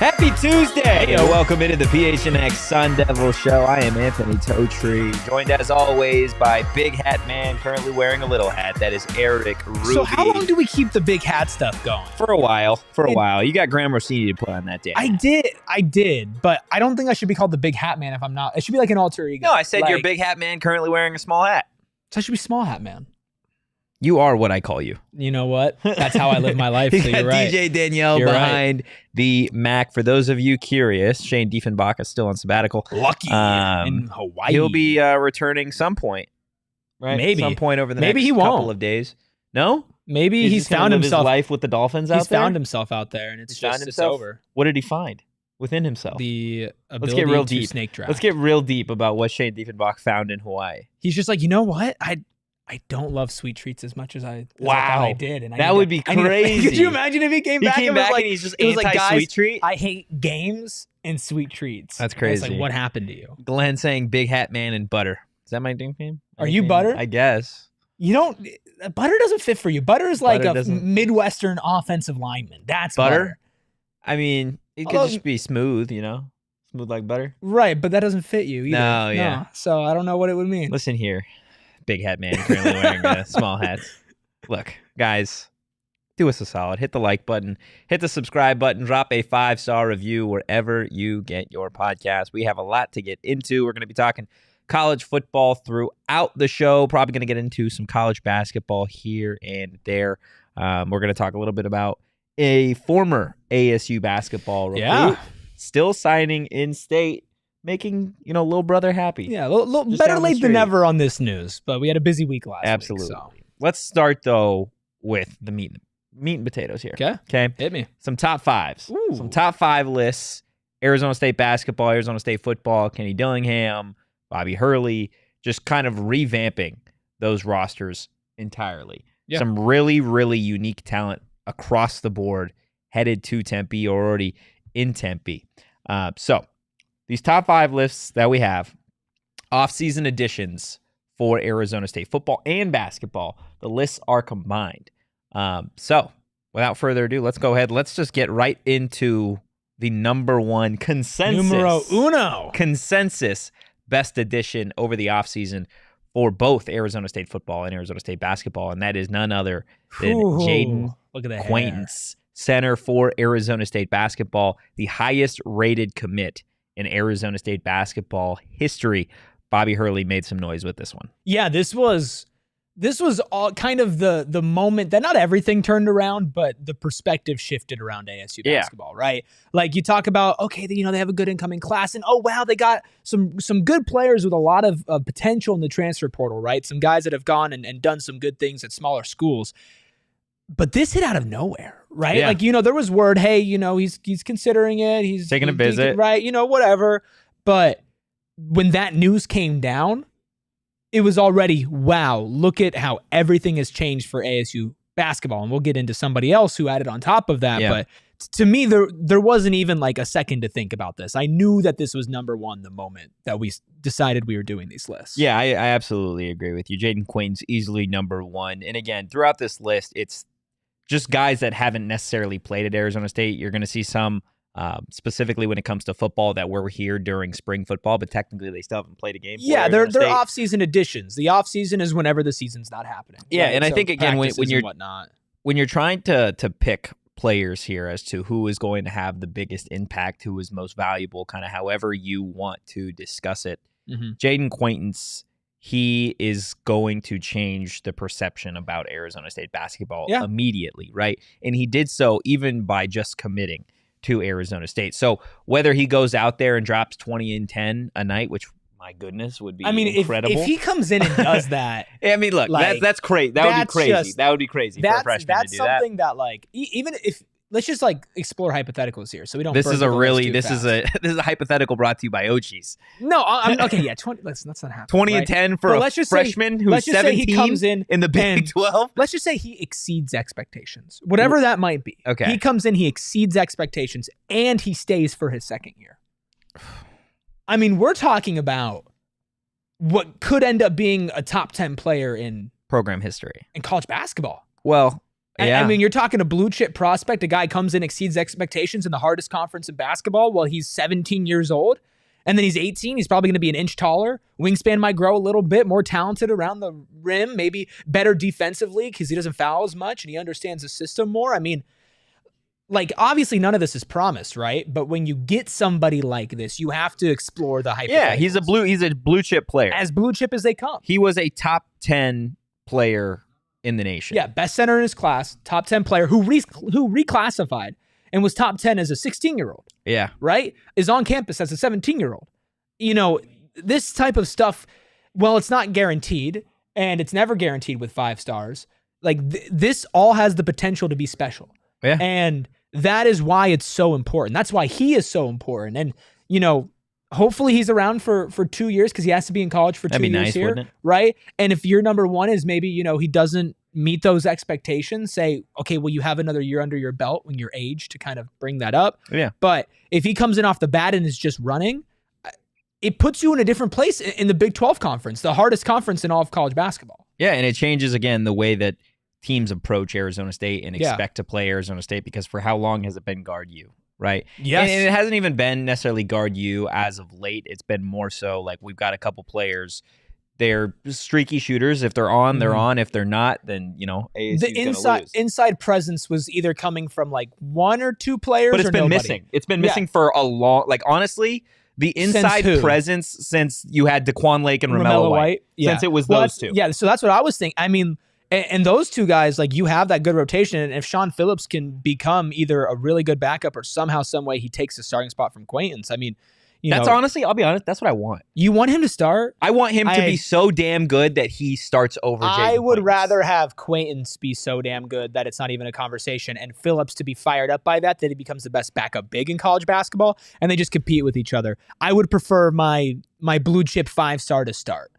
Happy Tuesday! Welcome into the PHNX Sun Devils show. I am Anthony Totri, joined as always by Big Hat Man, currently wearing a little hat. That is Erik Ruby. So how long do we keep the big hat stuff going? For a while. You got Graham Rossini to put on that day. I did, but I don't think I should be called the Big Hat Man if I'm not. It should be like an alter ego. No, I said you're Big Hat Man, currently wearing a small hat. So I should be Small Hat Man. You are what I call you. You know what? That's how I live my life. So you're right. DJ Danielle behind the Mac. For those of you curious, Shane Diefenbach is still on sabbatical. Lucky in Hawaii. He'll be returning some point, right? Maybe some point over the Maybe next he won't. couple of days. No, maybe he's found himself. His life with the Dolphins out there. He's found himself out there, and it's over. What did he find within himself? The ability Let's get real to deep. snake draft. Let's get real deep about what Shane Diefenbach found in Hawaii. He's just like, you know what? I don't love sweet treats as much as I thought I did. And that would be crazy. Could you imagine if he came back and was like, and he's just it was like, guys, sweet treat? I hate games and sweet treats. That's crazy. It's like, what happened to you? Glenn saying Big Hat Man and Butter. Is that my nickname? Are you Butter? I guess. You don't. Butter doesn't fit for you. Butter is like a Midwestern offensive lineman. That's Butter. I mean, it could just be smooth, smooth like butter. Right, but that doesn't fit you either. No. So I don't know what it would mean. Listen here. Big Hat Man currently wearing small hats. Look, guys, do us a solid. Hit the like button. Hit the subscribe button. Drop a 5-star review wherever you get your podcast. We have a lot to get into. We're going to be talking college football throughout the show. Probably going to get into some college basketball here and there. We're going to talk a little bit about a former ASU basketball recruit. Still signing in state. Making, little brother happy. Yeah, better late than never on this news, but we had a busy week last week. So. Let's start, though, with the meat and potatoes here. Okay? Hit me. Some top fives. Ooh. Some top 5 lists. Arizona State basketball, Arizona State football, Kenny Dillingham, Bobby Hurley, just kind of revamping those rosters entirely. Yeah. Some really, really unique talent across the board headed to Tempe or already in Tempe. So, these top 5 lists that we have, off-season additions for Arizona State football and basketball. The lists are combined. So, without further ado, let's go ahead. Let's just get right into the number 1 consensus. Numero uno. Consensus best addition over the offseason for both Arizona State football and Arizona State basketball, and that is none other than Jayden Quaintance, center for Arizona State basketball, the highest rated commit in Arizona State basketball history. Bobby Hurley made some noise with this one. Yeah, this was all kind of the moment that not everything turned around, but the perspective shifted around ASU basketball, right? Like you talk about, okay, they have a good incoming class, and oh wow, they got some good players with a lot of potential in the transfer portal, right? Some guys that have gone and done some good things at smaller schools. But this hit out of nowhere, right? Yeah. Like, there was word, hey, he's considering it. He's taking a visit. Right, whatever. But when that news came down, it was already, wow, look at how everything has changed for ASU basketball. And we'll get into somebody else who added on top of that. Yeah. But to me, there wasn't even like a second to think about this. I knew that this was number 1 the moment that we decided we were doing these lists. Yeah, I absolutely agree with you. Jayden Quaintance easily number 1. And again, throughout this list, it's just guys that haven't necessarily played at Arizona State. You're going to see some, specifically when it comes to football, that were here during spring football, but technically they still haven't played a game. Yeah, they're off-season additions. The off-season is whenever the season's not happening. Yeah, right? And I think, again, when you're trying to pick players here as to who is going to have the biggest impact, who is most valuable, kind of however you want to discuss it, Jayden Quaintance, he is going to change the perception about Arizona State basketball immediately, right? And he did so even by just committing to Arizona State. So whether he goes out there and drops 20 and 10 a night, which my goodness, would be incredible. If he comes in and does that, I mean, look, like, that's crazy. That would be crazy. That would be crazy for a freshman to do that. That's something that, like, even if let's just like explore hypotheticals here, so we don't. This is a hypothetical brought to you by Ochi's. No, okay, yeah, 20. Let's not happen. 20 and 10 for a freshman who's 17 he comes in the Big 12. Let's just say he exceeds expectations, whatever that might be. Okay, he comes in, he exceeds expectations, and he stays for his second year. I mean, we're talking about what could end up being a top 10 player in program history in college basketball. Well. Yeah. I mean, you're talking a blue chip prospect. A guy comes in, exceeds expectations in the hardest conference in basketball while he's 17 years old. And then he's 18. He's probably going to be an inch taller. Wingspan might grow a little bit, more talented around the rim, maybe better defensively because he doesn't foul as much and he understands the system more. I mean, like, obviously none of this is promised, right? But when you get somebody like this, you have to explore the hypotheticals. Yeah, he's a blue chip player. As blue chip as they come. He was a top 10 player in the nation. Yeah, best center in his class, top 10 player who reclassified and was top 10 as a 16-year-old. Yeah. Right? Is on campus as a 17-year-old. You know, this type of stuff, well, it's not guaranteed, and it's never guaranteed with 5 stars. Like, this all has the potential to be special. Yeah. And that is why it's so important. That's why he is so important. And, you know, hopefully he's around for 2 years because he has to be in college for 2 years nice, here, wouldn't it? Right? And if your number one is maybe, you know, he doesn't meet those expectations, say, okay, well, you have another year under your belt when you're age to kind of bring that up. Yeah. But if he comes in off the bat and is just running, it puts you in a different place in the Big 12 conference, the hardest conference in all of college basketball. Yeah, and it changes, again, the way that teams approach Arizona State and expect to play Arizona State because for how long has it been guard you? Right. Yes. And it hasn't even been necessarily guard you as of late. It's been more so like we've got a couple players. They're streaky shooters. If they're on, they're on. If they're not, then, you know, ASU's the inside presence was either coming from like 1 or 2 players, but it's been nobody. missing. It's been missing for a long. Like, honestly, the inside presence since you had DeQuan Lake and Romello White. Since it was those two. Yeah. So that's what I was thinking. I mean. And those two guys, like, you have that good rotation. And if Sean Phillips can become either a really good backup or somehow, some way he takes the starting spot from Quaintance, I mean, that's honestly, I'll be honest, that's what I want. You want him to start? I want him to be so damn good that he starts over Jayden. I would rather have Quaintance be so damn good that it's not even a conversation, and Phillips to be fired up by that he becomes the best backup big in college basketball, and they just compete with each other. I would prefer my blue chip 5-star to start.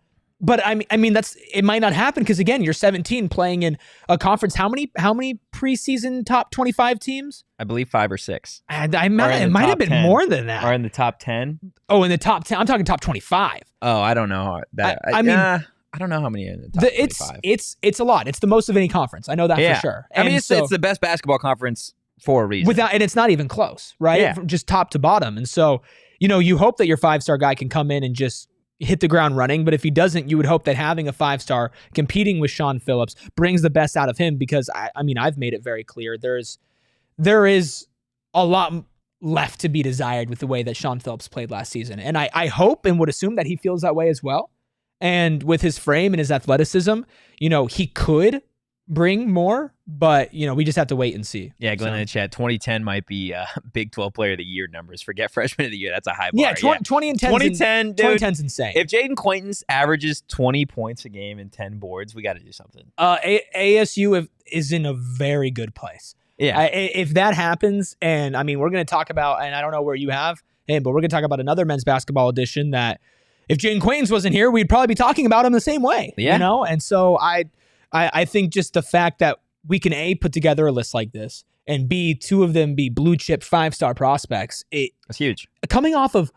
But I mean, it might not happen because, again, you're 17 playing in a conference. How many preseason top 25 teams? I believe 5 or 6. And it might have been more than that. Or in the top 10? Oh, in the top 10. I'm talking top 25. Oh, I don't know that. I don't know how many in the top 25. It's a lot. It's the most of any conference. I know that for sure. And I mean, it's the best basketball conference for a reason. And it's not even close, right? Yeah. From just top to bottom. And so, you know, you hope that your 5-star guy can come in and just hit the ground running, but if he doesn't, you would hope that having a 5-star competing with Sean Phillips brings the best out of him because, I mean, I've made it very clear there is a lot left to be desired with the way that Sean Phillips played last season. And I hope and would assume that he feels that way as well. And with his frame and his athleticism, you know, he could bring more, but, you know, we just have to wait and see. Yeah, Glenn in the chat, 2010 might be Big 12 Player of the Year numbers. Forget Freshman of the Year. That's a high bar. Yeah, 20 and 10. 2010, dude. 2010's insane. If Jayden Quaintance averages 20 points a game and 10 boards, we got to do something. ASU is in a very good place. Yeah. If that happens, and I mean, we're going to talk about, and I don't know where you have him, but we're going to talk about another men's basketball edition that if Jayden Quaintance wasn't here, we'd probably be talking about him the same way. Yeah. You know? And so I think just the fact that we can A, put together a list like this, and B, 2 of them be blue chip 5-star prospects. That's huge. Coming off of,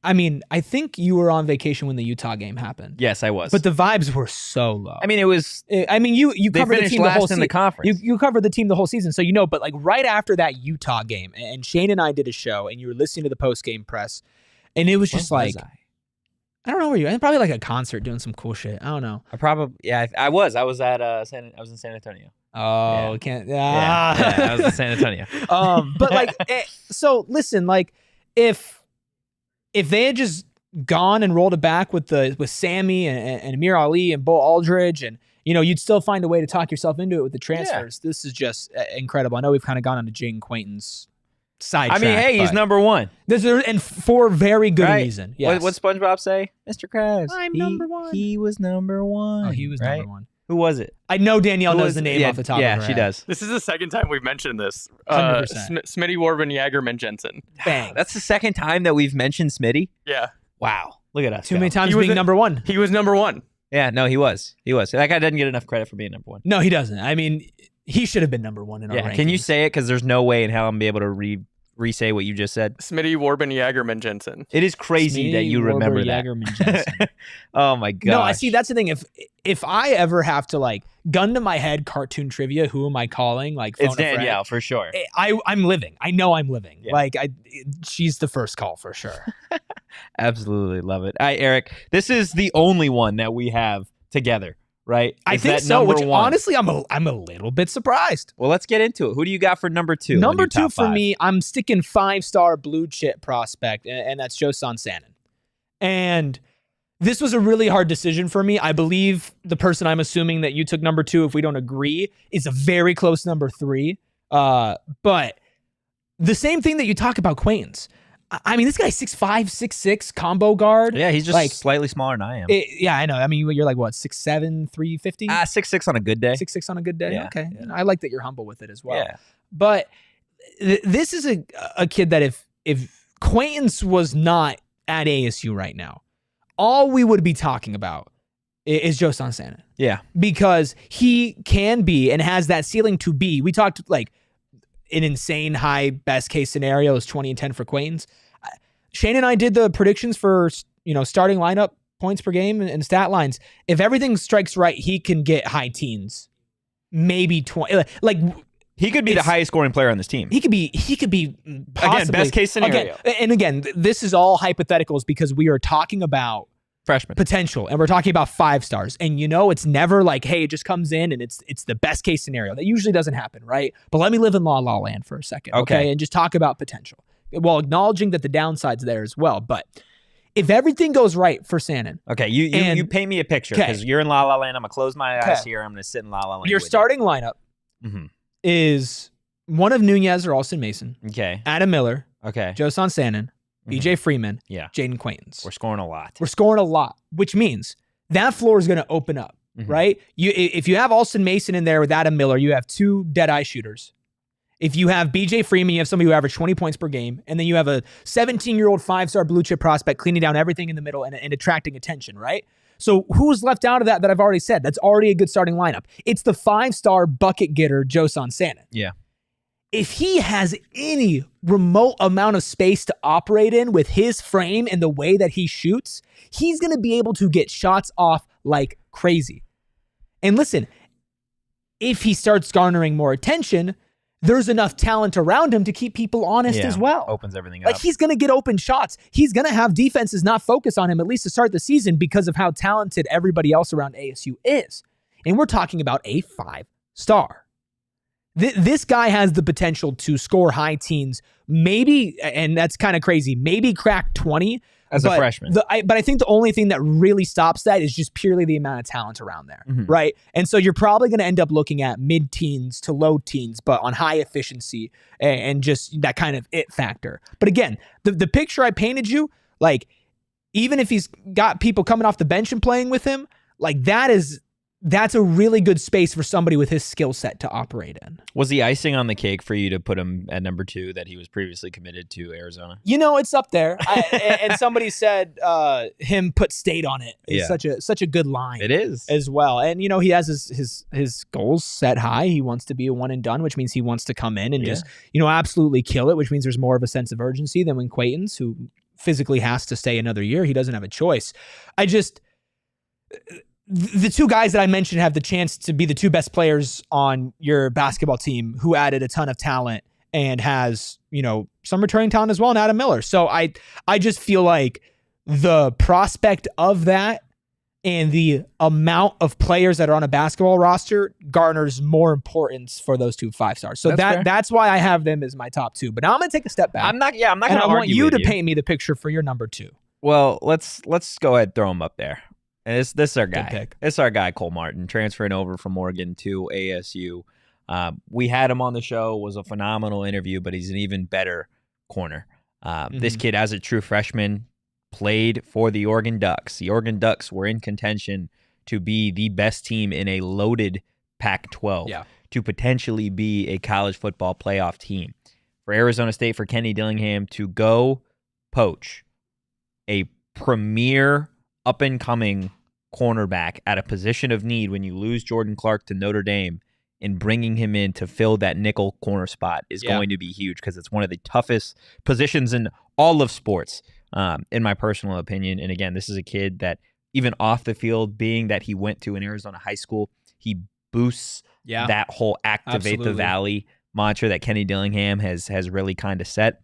I mean, I think you were on vacation when the Utah game happened. Yes, I was. But the vibes were so low. I mean, it was. I mean, you covered the team the whole season. In the conference. You covered the team the whole season, so you know. But like right after that Utah game, and Shane and I did a show, and you were listening to the post game press, and it was just like. I don't know where you were. Probably like a concert doing some cool shit. I don't know. I was. I was at I was in San Antonio. Oh, yeah. Can't. Yeah, I was in San Antonio. But like, so listen, like, if they had just gone and rolled it back with Sammie and Amir Ali and Bo Aldridge, and you know, you'd still find a way to talk yourself into it with the transfers. Yeah. This is just incredible. I know we've kind of gone on to Jayden Quaintance sidetrack. I mean, hey, he's number one. And for very good reason. Yes. What SpongeBob say? Mr. Krabs. I'm number one. He was number one. Oh, he was number one. Who was it? I know Danielle knows the name off the top of her head. Yeah, she does. This is the second time we've mentioned this. 100%. Smitty, Warben, Jagerman, Jensen. Bang. That's the second time that we've mentioned Smitty? Yeah. Wow. Look at us. Too many times being number one. He was number one. Yeah, no, he was. That guy doesn't get enough credit for being number one. No, he doesn't. I mean, he should have been number one in our rankings. Can you say it? Because there's no way in hell I'm going to be able to re-say what you just said. Smitty, Warben, Jagerman, Jensen. It is crazy that you remember that. Jagerman, Jensen. Oh my god. No, I see. That's the thing. If I ever have to like gun to my head cartoon trivia, who am I calling? Like it's Danielle for sure. I'm living. I know I'm living. Yeah. Like she's the first call for sure. Absolutely love it. All right, Erik, this is the only one that we have together, right? I think so. Which honestly, I'm a little bit surprised. Well, let's get into it. Who do you got for number two? Number two for me, I'm sticking 5-star blue chip prospect, and that's Joson Sanon. And this was a really hard decision for me. I believe the person I'm assuming that you took number two, if we don't agree, is a very close number three. But the same thing that you talk about Quaintance. I mean, this guy's 6'5", 6'6", combo guard. Yeah, he's just like, slightly smaller than I am. Yeah, I know. I mean, you're like, what, 6'7", 350? 6'6" on a good day. 6'6" on a good day? Yeah. Okay. Yeah. I like that you're humble with it as well. Yeah. But this is a kid that if Quaintance was not at ASU right now, all we would be talking about is Joson Sanon. Yeah. Because he can be and has that ceiling to be. We talked like an insane high best case scenario is 20 and 10 for Quaintance. Shane and I did the predictions for starting lineup, points per game, and stat lines. If everything strikes right, he can get high teens, maybe 20. Like he could be the highest scoring player on this team. He could be possibly, again, best case scenario. Again, this is all hypotheticals because we are talking about freshman potential, and we're talking about 5 stars. And it's never like, hey, it just comes in and it's the best case scenario. That usually doesn't happen, right? But let me live in la la land for a second, okay? And just talk about potential, while acknowledging that the downside's there as well. But if everything goes right for Sanon, okay, you paint me a picture because you're in la la land. I'm gonna close my eyes here. I'm gonna sit in la la land. Your starting lineup is one of Nunez or Alston Mason, okay, Adam Miller, okay, Joson Sanon, BJ Freeman, yeah, Jayden Quaintance. We're scoring a lot. Which means that floor is going to open up, right? If you have Alston Mason in there with Adam Miller, you have 2 dead-eye shooters. If you have BJ Freeman, you have somebody who averaged 20 points per game, and then you have a 17-year-old 5-star blue chip prospect cleaning down everything in the middle and attracting attention, right? So who's left out of that I've already said? That's already a good starting lineup. It's the 5-star bucket getter, Joson Sanon. Yeah. If he has any remote amount of space to operate in with his frame and the way that he shoots, he's going to be able to get shots off like crazy. And listen, if he starts garnering more attention, there's enough talent around him to keep people honest as well. Opens everything up. Like he's going to get open shots. He's going to have defenses not focus on him, at least to start the season, because of how talented everybody else around ASU is. And we're talking about a 5-star. This guy has the potential to score high teens, maybe, and that's kind of crazy, maybe crack 20 as a freshman. But I think the only thing that really stops that is just purely the amount of talent around there, right? And so you're probably going to end up looking at mid-teens to low teens, but on high efficiency and just that kind of it factor. But again, the picture I painted you, like, even if he's got people coming off the bench and playing with him, like that's a really good space for somebody with his skill set to operate in. Was the icing on the cake for you to put him at number 2 that he was previously committed to Arizona? It's up there. And somebody said him put State on it. It's such a good line. It is. As well. And, he has his goals set high. He wants to be a one and done, which means he wants to come in and just, absolutely kill it, which means there's more of a sense of urgency than when Quaintance, who physically has to stay another year, he doesn't have a choice. The 2 guys that I mentioned have the chance to be the 2 best players on your basketball team who added a ton of talent and has, some returning talent as well in Adam Miller. So I just feel like the prospect of that and the amount of players that are on a basketball roster garners more importance for those 2 5-stars. So that's why I have them as my top 2. But now I'm going to take a step back. I'm not going to argue with you. And I want you to paint me the picture for your number 2. Well, let's go ahead and throw him up there. And this is our guy. It's our guy, Cole Martin, transferring over from Oregon to ASU. We had him on the show. It was a phenomenal interview, but he's an even better corner. This kid, as a true freshman, played for the Oregon Ducks. The Oregon Ducks were in contention to be the best team in a loaded Pac-12, to potentially be a college football playoff team. For Arizona State, for Kenny Dillingham to go poach a premier up-and-coming cornerback at a position of need when you lose Jordan Clark to Notre Dame, and bringing him in to fill that nickel corner spot is going to be huge, because it's one of the toughest positions in all of sports, in my personal opinion. And again, this is a kid that, even off the field, being that he went to an Arizona high school, he boosts that whole activate the valley mantra that Kenny Dillingham has really kind of set.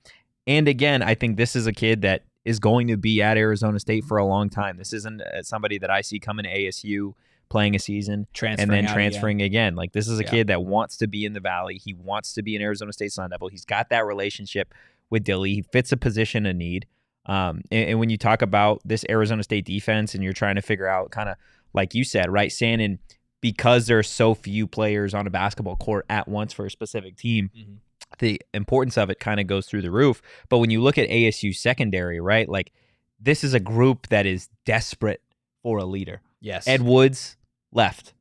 And again, I think this is a kid that is going to be at Arizona State for a long time. This isn't somebody that I see coming to ASU, playing a season, and then transferring again. Like, this is a kid that wants to be in the Valley. He wants to be an Arizona State Sun Devil. He's got that relationship with Dilly. He fits a position of need. And when you talk about this Arizona State defense and you're trying to figure out, kind of like you said, right, Sanon, because there are so few players on a basketball court at once for a specific team, the importance of it kind of goes through the roof. But when you look at ASU secondary, right, like, this is a group that is desperate for a leader. Yes. Ed Woods left.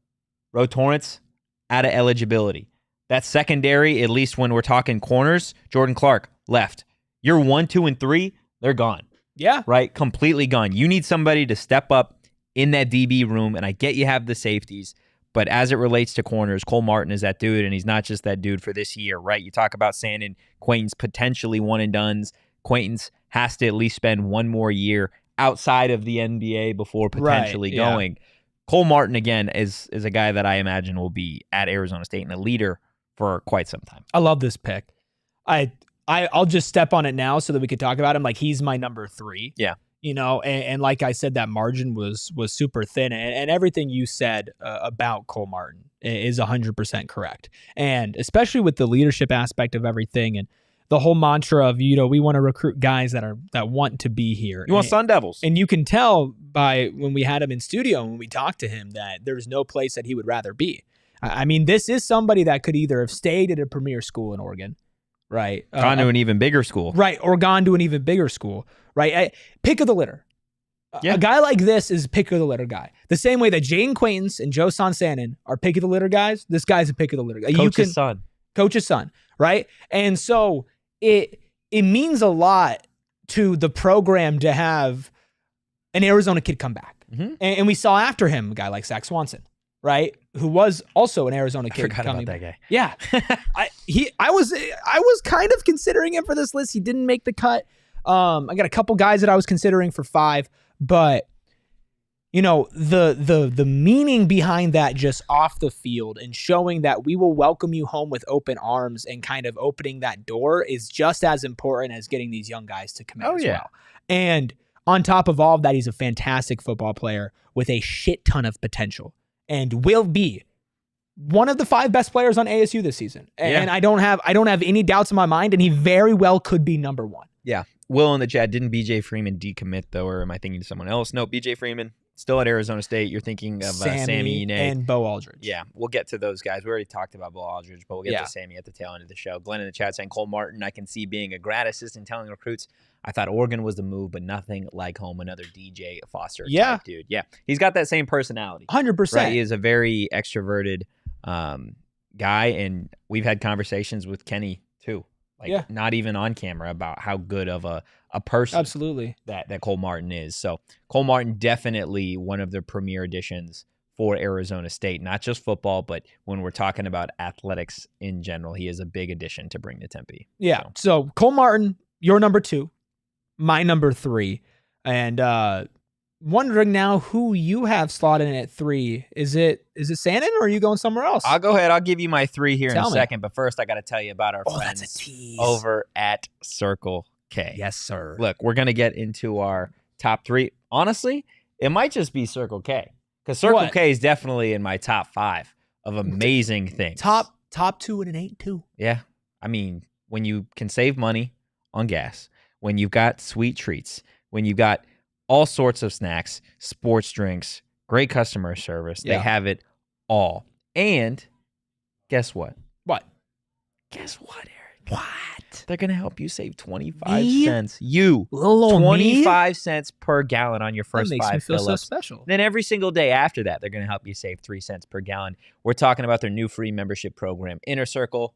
Ro Torrance out of eligibility. That secondary, at least when we're talking corners, Jordan Clark left. Your 1, 2, and 3, they're gone. Yeah. Right? Completely gone. You need somebody to step up in that DB room, and I get you have the safeties, but as it relates to corners, Cole Martin is that dude, and he's not just that dude for this year, right? You talk about Sanon, Quaintance potentially one and dones. Quaintance has to at least spend one more year outside of the NBA before potentially going. Cole Martin, again, is a guy that I imagine will be at Arizona State and a leader for quite some time. I love this pick. I'll just step on it now so that we could talk about him. Like, he's my number 3. Yeah. You know, and like I said, that margin was super thin, and everything you said about Cole Martin is 100% correct. And especially with the leadership aspect of everything, and the whole mantra of, you know, we want to recruit guys that want to be here. You want Sun Devils. And you can tell by when we had him in studio, when we talked to him, that there's no place that he would rather be. I mean, this is somebody that could either have stayed at a premier school in Oregon, right? Gone to an even bigger school. Right, or gone to an even bigger school, right? Pick of the litter. A guy like this is pick of the litter guy. The same way that Jayden Quaintance and Joson Sanon are pick of the litter guys, this guy's a pick of the litter guy. Coach's son. Coach's son, right? And so it means a lot to the program to have an Arizona kid come back. And we saw after him a guy like Zach Swanson, right? Who was also an Arizona kid. I forgot about that guy. Yeah. I was kind of considering him for this list. He didn't make the cut. I got a couple guys that I was considering for 5, but you know, the meaning behind that, just off the field and showing that we will welcome you home with open arms and kind of opening that door, is just as important as getting these young guys to commit as well. And on top of all of that, he's a fantastic football player with a shit ton of potential, and will be one of the 5 best players on ASU this season. And I don't have any doubts in my mind, and he very well could be number 1. Yeah. Will in the chat, didn't BJ Freeman decommit though, or am I thinking of someone else? No, BJ Freeman still at Arizona State. You're thinking of Sammie Yeanay and Bo Aldridge. Yeah, we'll get to those guys. We already talked about Bo Aldridge, but we'll get to Sammie at the tail end of the show. Glenn in the chat saying Cole Martin, I can see being a grad assistant telling recruits, I thought Oregon was the move, but nothing like home. Another DJ Foster type dude. Yeah, he's got that same personality. 100%. Right? He is a very extroverted guy, and we've had conversations with Kenny too. Like, not even on camera, about how good of a person absolutely that Cole Martin is. So Cole Martin, definitely one of the premier additions for Arizona State, not just football, but when we're talking about athletics in general, he is a big addition to bring to Tempe. Yeah. So Cole Martin, your number 2, my number 3, and wondering now who you have slotted in at 3. Is it Sanon, or are you going somewhere else? I'll go ahead. I'll give you my 3 here in a second. But first, I got to tell you about our friends that's a tease. Over at Circle K. Yes, sir. Look, we're going to get into our top 3. Honestly, it might just be Circle K, because Circle K is definitely in my top 5 of amazing things. Top 2 and an 8 too. Yeah. I mean, when you can save money on gas, when you've got sweet treats, when you've got all sorts of snacks, sports drinks, great customer service. They have it all. And guess what? Guess what, Erik? What? They're going to help you save 25 Me? cents. You. Little old 25 cents per gallon on your That first makes 5 me feel so fill-ups. special. Then every single day after that, they're going to help you save 3 cents per gallon. We're talking about their new free membership program, Inner Circle.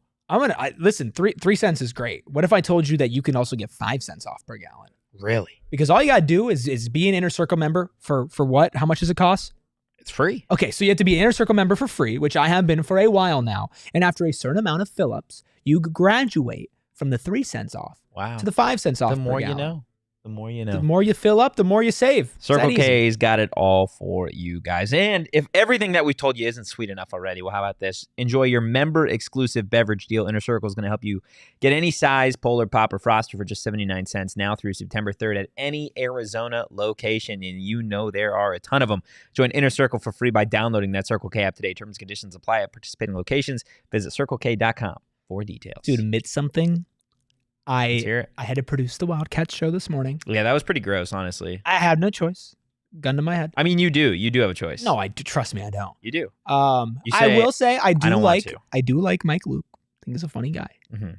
Listen, 3 cents is great. What if I told you that you can also get 5 cents off per gallon? Really? Because all you got to do is be an Inner Circle member for what? How much does it cost? It's free. Okay, so you have to be an Inner Circle member for free, which I have been for a while now. And after a certain amount of fill-ups, you graduate from the 3 cents off Wow. to the 5 cents off The per more you gallon. know. The more you know. The more you fill up, the more you save. It's Circle that easy. K's got it all for you guys. And if everything that we've told you isn't sweet enough already, well, how about this? Enjoy your member-exclusive beverage deal. Inner Circle is going to help you get any size, Polar, Pop, or Froster for just 79 cents now through September 3rd at any Arizona location, and you know there are a ton of them. Join Inner Circle for free by downloading that Circle K app today. Terms and conditions apply at participating locations. Visit CircleK.com for details. To admit something, Let's hear it. I had to produce the Wildcats show this morning. Yeah, that was pretty gross, honestly. I had no choice. Gun to my head. I mean, you do. You do have a choice. No, I do. Trust me, I don't. You do. I say, will say I do don't want like Mike Luke. I think he's a funny guy. Mm-hmm.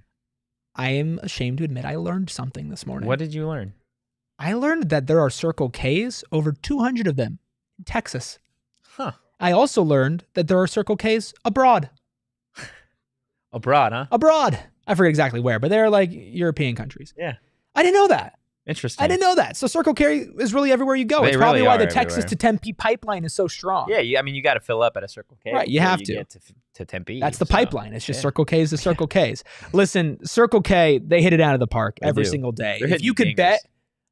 I am ashamed to admit I learned something this morning. What did you learn? I learned that there are Circle K's, over 200 of them, in Texas. Huh. I also learned that there are Circle K's abroad. Abroad, huh? Abroad. I forget exactly where, but they're like European countries. Yeah. I didn't know that. Interesting. I didn't know that. So Circle K is really everywhere you go. They It's probably really why are the Texas everywhere. to Tempe pipeline is so strong. Yeah, I mean, you got to fill up at a Circle K. Right, you before have to. Get to Tempe. That's the so, pipeline. It's just yeah. Circle K's to Circle K's. Listen, Circle K, they hit it out of the park They every do. single day. They're If hitting you could dingers. bet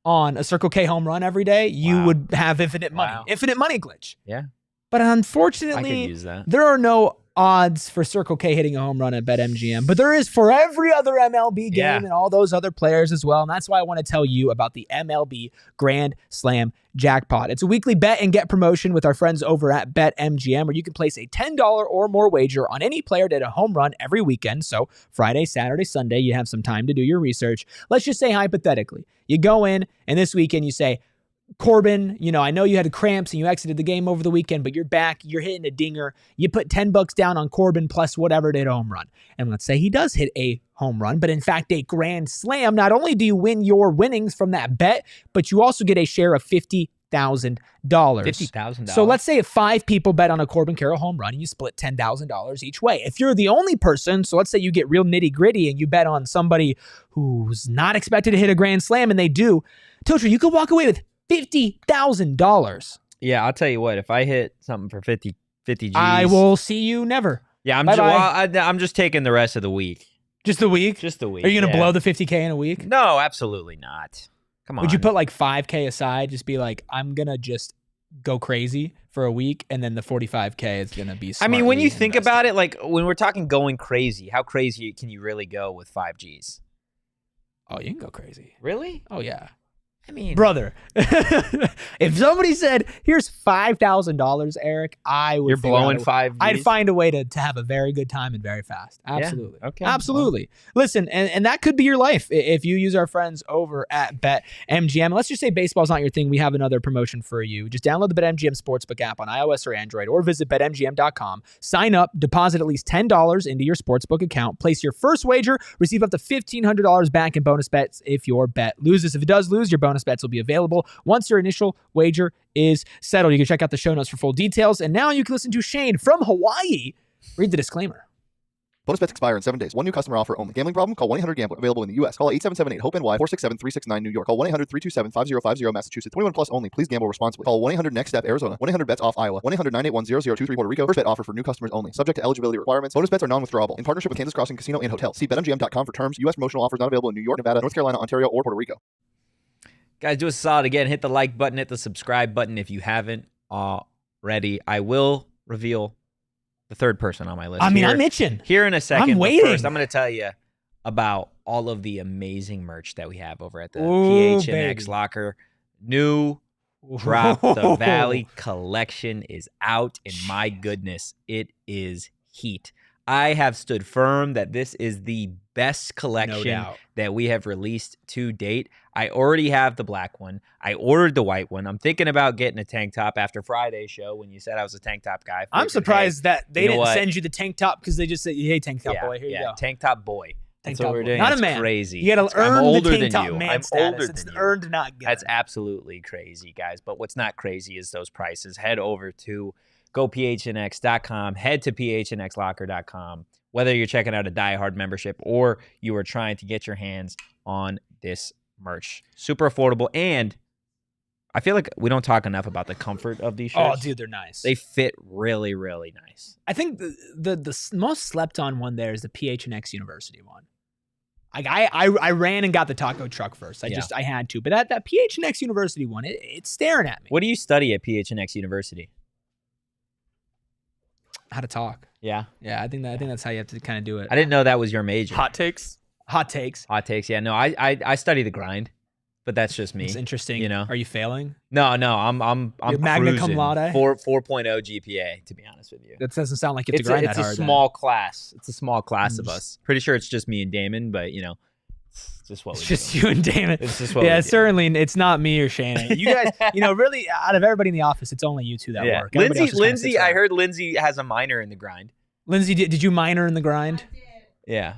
on a Circle K home run every day, you Wow. would have infinite money. Wow. Infinite money glitch. Yeah. But I could unfortunately, use that. there are no odds for Circle K hitting a home run at BetMGM, but there is for every other MLB game Yeah. and all those other players as well. And that's why I want to tell you about the MLB Grand Slam Jackpot. It's a weekly bet and get promotion with our friends over at BetMGM, where you can place a $10 or more wager on any player to hit a home run every weekend. So Friday, Saturday, Sunday, you have some time to do your research. Let's just say hypothetically, you go in and this weekend you say, Corbin, I know you had cramps and you exited the game over the weekend, but you're back, you're hitting a dinger. You put $10 down on Corbin plus whatever to hit a home run. And let's say he does hit a home run, but in fact, a grand slam. Not only do you win your winnings from that bet, but you also get a share of $50,000. $50,000. So let's say if 5 people bet on a Corbin Carroll home run and you split $10,000 each way. If you're the only person, so let's say you get real nitty gritty and you bet on somebody who's not expected to hit a grand slam and they do, Totri, you could walk away with $50,000. Yeah, I'll tell you what. If I hit something for 50 G's, I will see you never. Yeah, Bye-bye. I'm just taking the rest of the week. Just the week? Just the week. Are you going to yeah. blow the $50K in a week? No, absolutely not. Come on. Would you put like $5K aside? Just be like, I'm going to just go crazy for a week, and then the $45K is going to be I mean, when you smartly think invested. about it, like when we're talking going crazy, how crazy can you really go with 5 G's? Oh, you can go crazy. Really? Oh, yeah. I mean, Brother, if somebody said, here's $5,000, Erik, I would you're figure out blowing a- 5 G's? I'd find a way to have a very good time and very fast. Absolutely. Okay. Absolutely. Listen, and that could be your life if you use our friends over at BetMGM. Let's just say baseball's not your thing. We have another promotion for you. Just download the BetMGM Sportsbook app on iOS or Android, or visit BetMGM.com. Sign up, deposit at least $10 into your Sportsbook account. Place your first wager, receive up to $1,500 back in bonus bets if your bet loses. If it does lose, your bonus bets will be available once your initial wager is settled. You can check out the show notes for full details. And now you can listen to Shane from Hawaii read the disclaimer. Bonus bets expire in 7 days. One new customer offer only. Gambling problem? Call 1-800-GAMBLER. Available in the U.S. Call 877-8-HOPE-NY 467-369 New York. Call 1-800-327-5050 Massachusetts. 21 plus only. Please gamble responsibly. Call 1-800-NEXT-STEP Arizona. 1-800-BETS-OFF Iowa. 1-800-981-0023 Puerto Rico. First bet offer for new customers only. Subject to eligibility requirements. Bonus bets are non-withdrawable. In partnership with Kansas Crossing Casino and Hotel. See BetMGM.com for terms. U.S. promotional offers not available in New York, Nevada, North Carolina, Ontario, or Puerto Rico. Guys, do us a solid again. Hit the like button, hit the subscribe button if you haven't already. I will reveal the third person on my list. I mean, here, I'm itching. Here in a second. I'm but waiting. First, I'm going to tell you about all of the amazing merch that we have over at the Ooh, PHNX baby. Locker. New Drop the Valley collection is out, and my goodness, it is heat. I have stood firm that this is the best collection doubt. that we have released to date. I already have the black one. I ordered the white one. I'm thinking about getting a tank top after Friday's show when you said I was a tank top guy. I'm surprised that they didn't what? send you the tank top because they just said, hey, tank top boy, here you go. Tank top boy. Tank That's what top we're boy. doing. Not That's a man. crazy. You got to earn I'm older the tank than top you. man I'm status. older It's than you. earned, not good. That's absolutely crazy, guys. But what's not crazy is those prices. Head over to gophnx.com. Head to phnxlocker.com. Whether you're checking out a Die Hard membership or you are trying to get your hands on this merch. Super affordable. And I feel like we don't talk enough about the comfort of these shirts. Oh, dude, they're nice. They fit really, really nice. I think the most slept on one there is the PHNX University one. I ran and got the taco truck first. I had to. But that PHNX University one, it's staring at me. What do you study at PHNX University? How to talk. Yeah. Yeah, I think that's how you have to kind of do it. I didn't know that was your major. Hot takes. Hot takes. Hot takes. Yeah. No, I study the grind, but that's just me. It's interesting. You know? Are you failing? No, I'm You're magna cum cruising. laude? 4.0 GPA, to be honest with you. That doesn't sound like you have It's to grind a that hard. small class. It's a small class of us. Pretty sure it's just me and Damon, but you know, it's just what It's we just do. you and Damon. It's just what we do. certainly it's not me or Shannon. You guys, really, out of everybody in the office, it's only you two that work. Everybody else just kinda Lindsay, sits I around. heard Lindsay has a minor in the grind. Lindsay, did you minor in the grind? Yeah.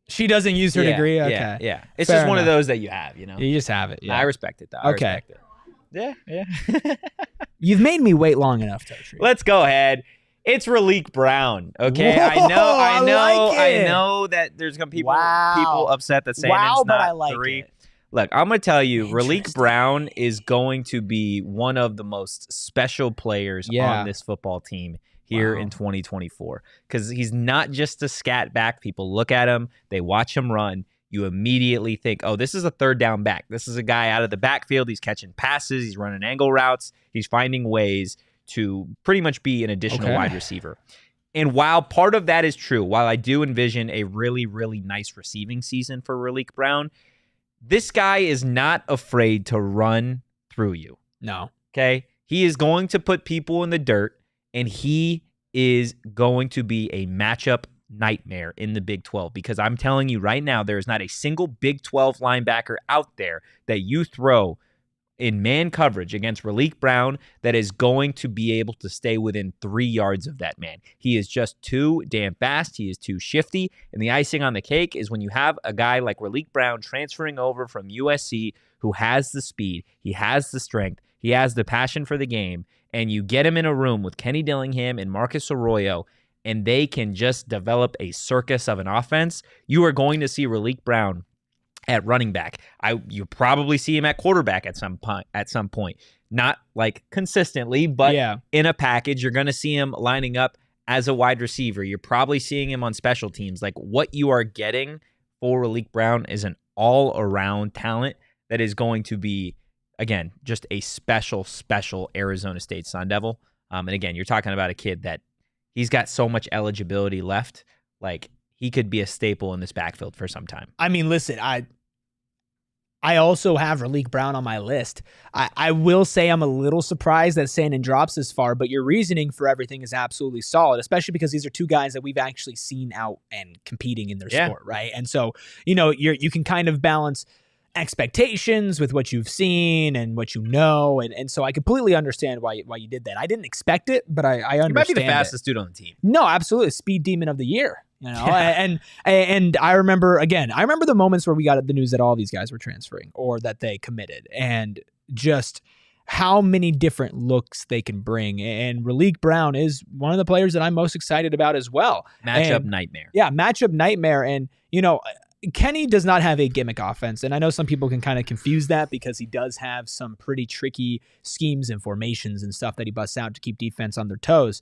She doesn't use her degree? Okay. Yeah. It's Fair just one of enough. those that you have, you know? You just have it. Nah, Yeah. I respect it, though. I Okay. respect it. Yeah. You've made me wait long enough, Totri. Let's go ahead. It's Raleek Brown. Okay. I Whoa, I like know that there's gonna be people Wow. upset that Sanon's Wow, but not I like 3. it. Look, I'm gonna tell you, Raleek Interesting. Brown is going to be one of the most special players Yeah. on this football team here Wow. in 2024. Because he's not just a scat back. People look at him, they watch him run. You immediately think, oh, this is a third down back. This is a guy out of the backfield. He's catching passes. He's running angle routes. He's finding ways to pretty much be an additional Okay. wide receiver. And while part of that is true, while I do envision a really, really nice receiving season for Raleek Brown, this guy is not afraid to run through you. No. Okay? He is going to put people in the dirt, and he is going to be a matchup nightmare in the Big 12 because I'm telling you right now, there is not a single Big 12 linebacker out there that you throw in man coverage against Raleek Brown that is going to be able to stay within 3 yards of that man. He is just too damn fast. He is too shifty. And the icing on the cake is when you have a guy like Raleek Brown transferring over from USC who has the speed, he has the strength, he has the passion for the game, and you get him in a room with Kenny Dillingham and Marcus Arroyo, and they can just develop a circus of an offense, you are going to see Raleek Brown at running back. You probably see him at quarterback at some point. Not like consistently, but in a package. You're going to see him lining up as a wide receiver. You're probably seeing him on special teams. Like what you are getting for Raleek Brown is an all-around talent that is going to be, again, just a special Arizona State Sun Devil. And again, you're talking about a kid that he's got so much eligibility left. Like he could be a staple in this backfield for some time. I mean, listen, I also have Raleek Brown on my list. I will say I'm a little surprised that Sanon drops this far, but your reasoning for everything is absolutely solid, especially because these are two guys that we've actually seen out and competing in their sport, right? And so, you can kind of balance expectations with what you've seen and what you know, and so I completely understand why you did that. I didn't expect it, but I understand. You might be the it. fastest dude on the team. No, absolutely, speed demon of the year. And I remember the moments where we got the news that all these guys were transferring or that they committed, and just how many different looks they can bring. And Raleek Brown is one of the players that I'm most excited about as well. Matchup nightmare. Yeah, matchup nightmare. And Kenny does not have a gimmick offense, and I know some people can kind of confuse that because he does have some pretty tricky schemes and formations and stuff that he busts out to keep defense on their toes.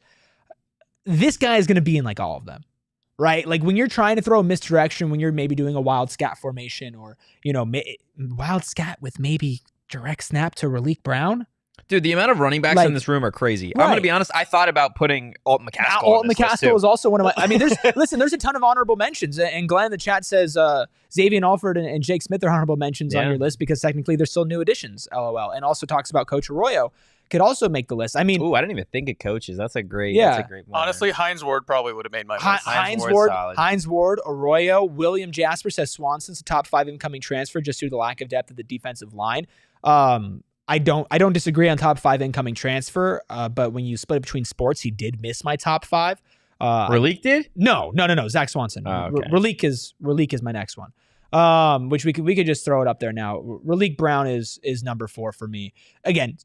This guy is going to be in like all of them. Right? Like when you're trying to throw a misdirection, when you're maybe doing a wild scat formation or, wild scat with maybe direct snap to Raleek Brown. Dude, the amount of running backs in this room are crazy. Right. I'm going to be honest. I thought about putting Alton McCaskill Alton McCaskill is also one of my, I mean, there's a ton of honorable mentions, and Glenn in the chat says Xavier Alford and Jake Smith are honorable mentions on your list because technically they're still new additions, LOL, and also talks about Coach Arroyo. could also make the list. I mean, I didn't even think of coaches. That's a great. Yeah. That's a great one. Honestly, Hines Ward probably would have made my list. Hines Ward, Arroyo, William Jasper says Swanson's a top 5 incoming transfer just due to the lack of depth of the defensive line. I don't disagree on top 5 incoming transfer, but when you split it between sports, he did miss my top 5. Raleek did? No. Zach Swanson. Oh, okay. Raleek is my next one. Which we could just throw it up there now. Raleek Brown is number 4 for me. Again,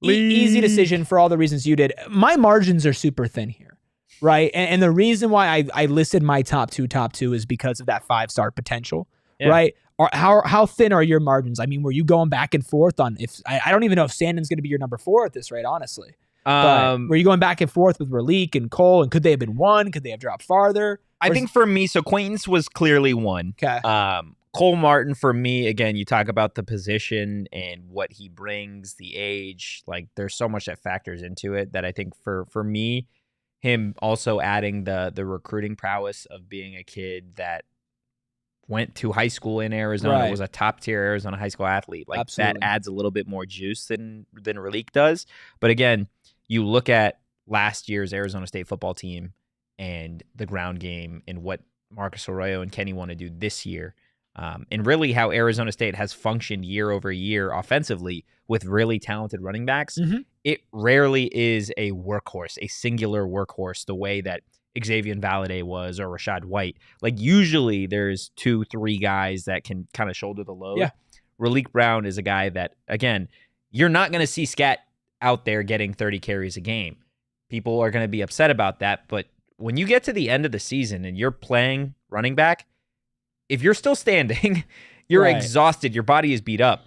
easy decision for all the reasons you did. My margins are super thin here, right? And the reason why I listed my top two is because of that 5-star potential, right? Or how thin are your margins? I mean, were you going back and forth on if I don't even know if Sanon's going to be your number 4 at this rate, honestly. But were you going back and forth with Raleek and Cole, and could they have been 1? Could they have dropped farther? I think for me, so Quaintance was clearly 1. Okay. Cole Martin for me, again, you talk about the position and what he brings, the age, like there's so much that factors into it that I think for me, him also adding the recruiting prowess of being a kid that went to high school in Arizona, was a top-tier Arizona high school athlete. Like Absolutely. That adds a little bit more juice than Raleek does. But again, you look at last year's Arizona State football team and the ground game and what Marcus Arroyo and Kenny want to do this year. And really how Arizona State has functioned year over year offensively with really talented running backs. Mm-hmm. It rarely is a workhorse, a singular workhorse, the way that Xavier Valade was or Rashad White. Like usually there's 2-3 guys that can kind of shoulder the load. Yeah. Raleek Brown is a guy that, again, you're not going to see Scat out there getting 30 carries a game. People are going to be upset about that. But when you get to the end of the season and you're playing running back, if you're still standing, you're exhausted. Your body is beat up.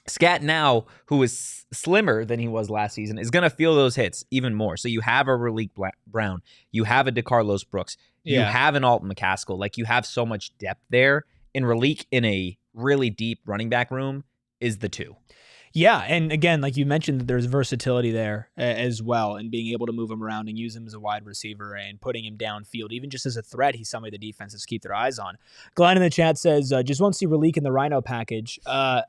Scat now, who is slimmer than he was last season, is going to feel those hits even more. So you have a Raleek Brown. You have a DeCarlos Brooks. You have an Alton McCaskill. Like you have so much depth there. And Raleek in a really deep running back room is the 2. Yeah, and again, like you mentioned, there's versatility there as well, and being able to move him around and use him as a wide receiver and putting him downfield, even just as a threat, he's somebody the defenses keep their eyes on. Glenn in the chat says, just won't see Raleek in the Rhino package.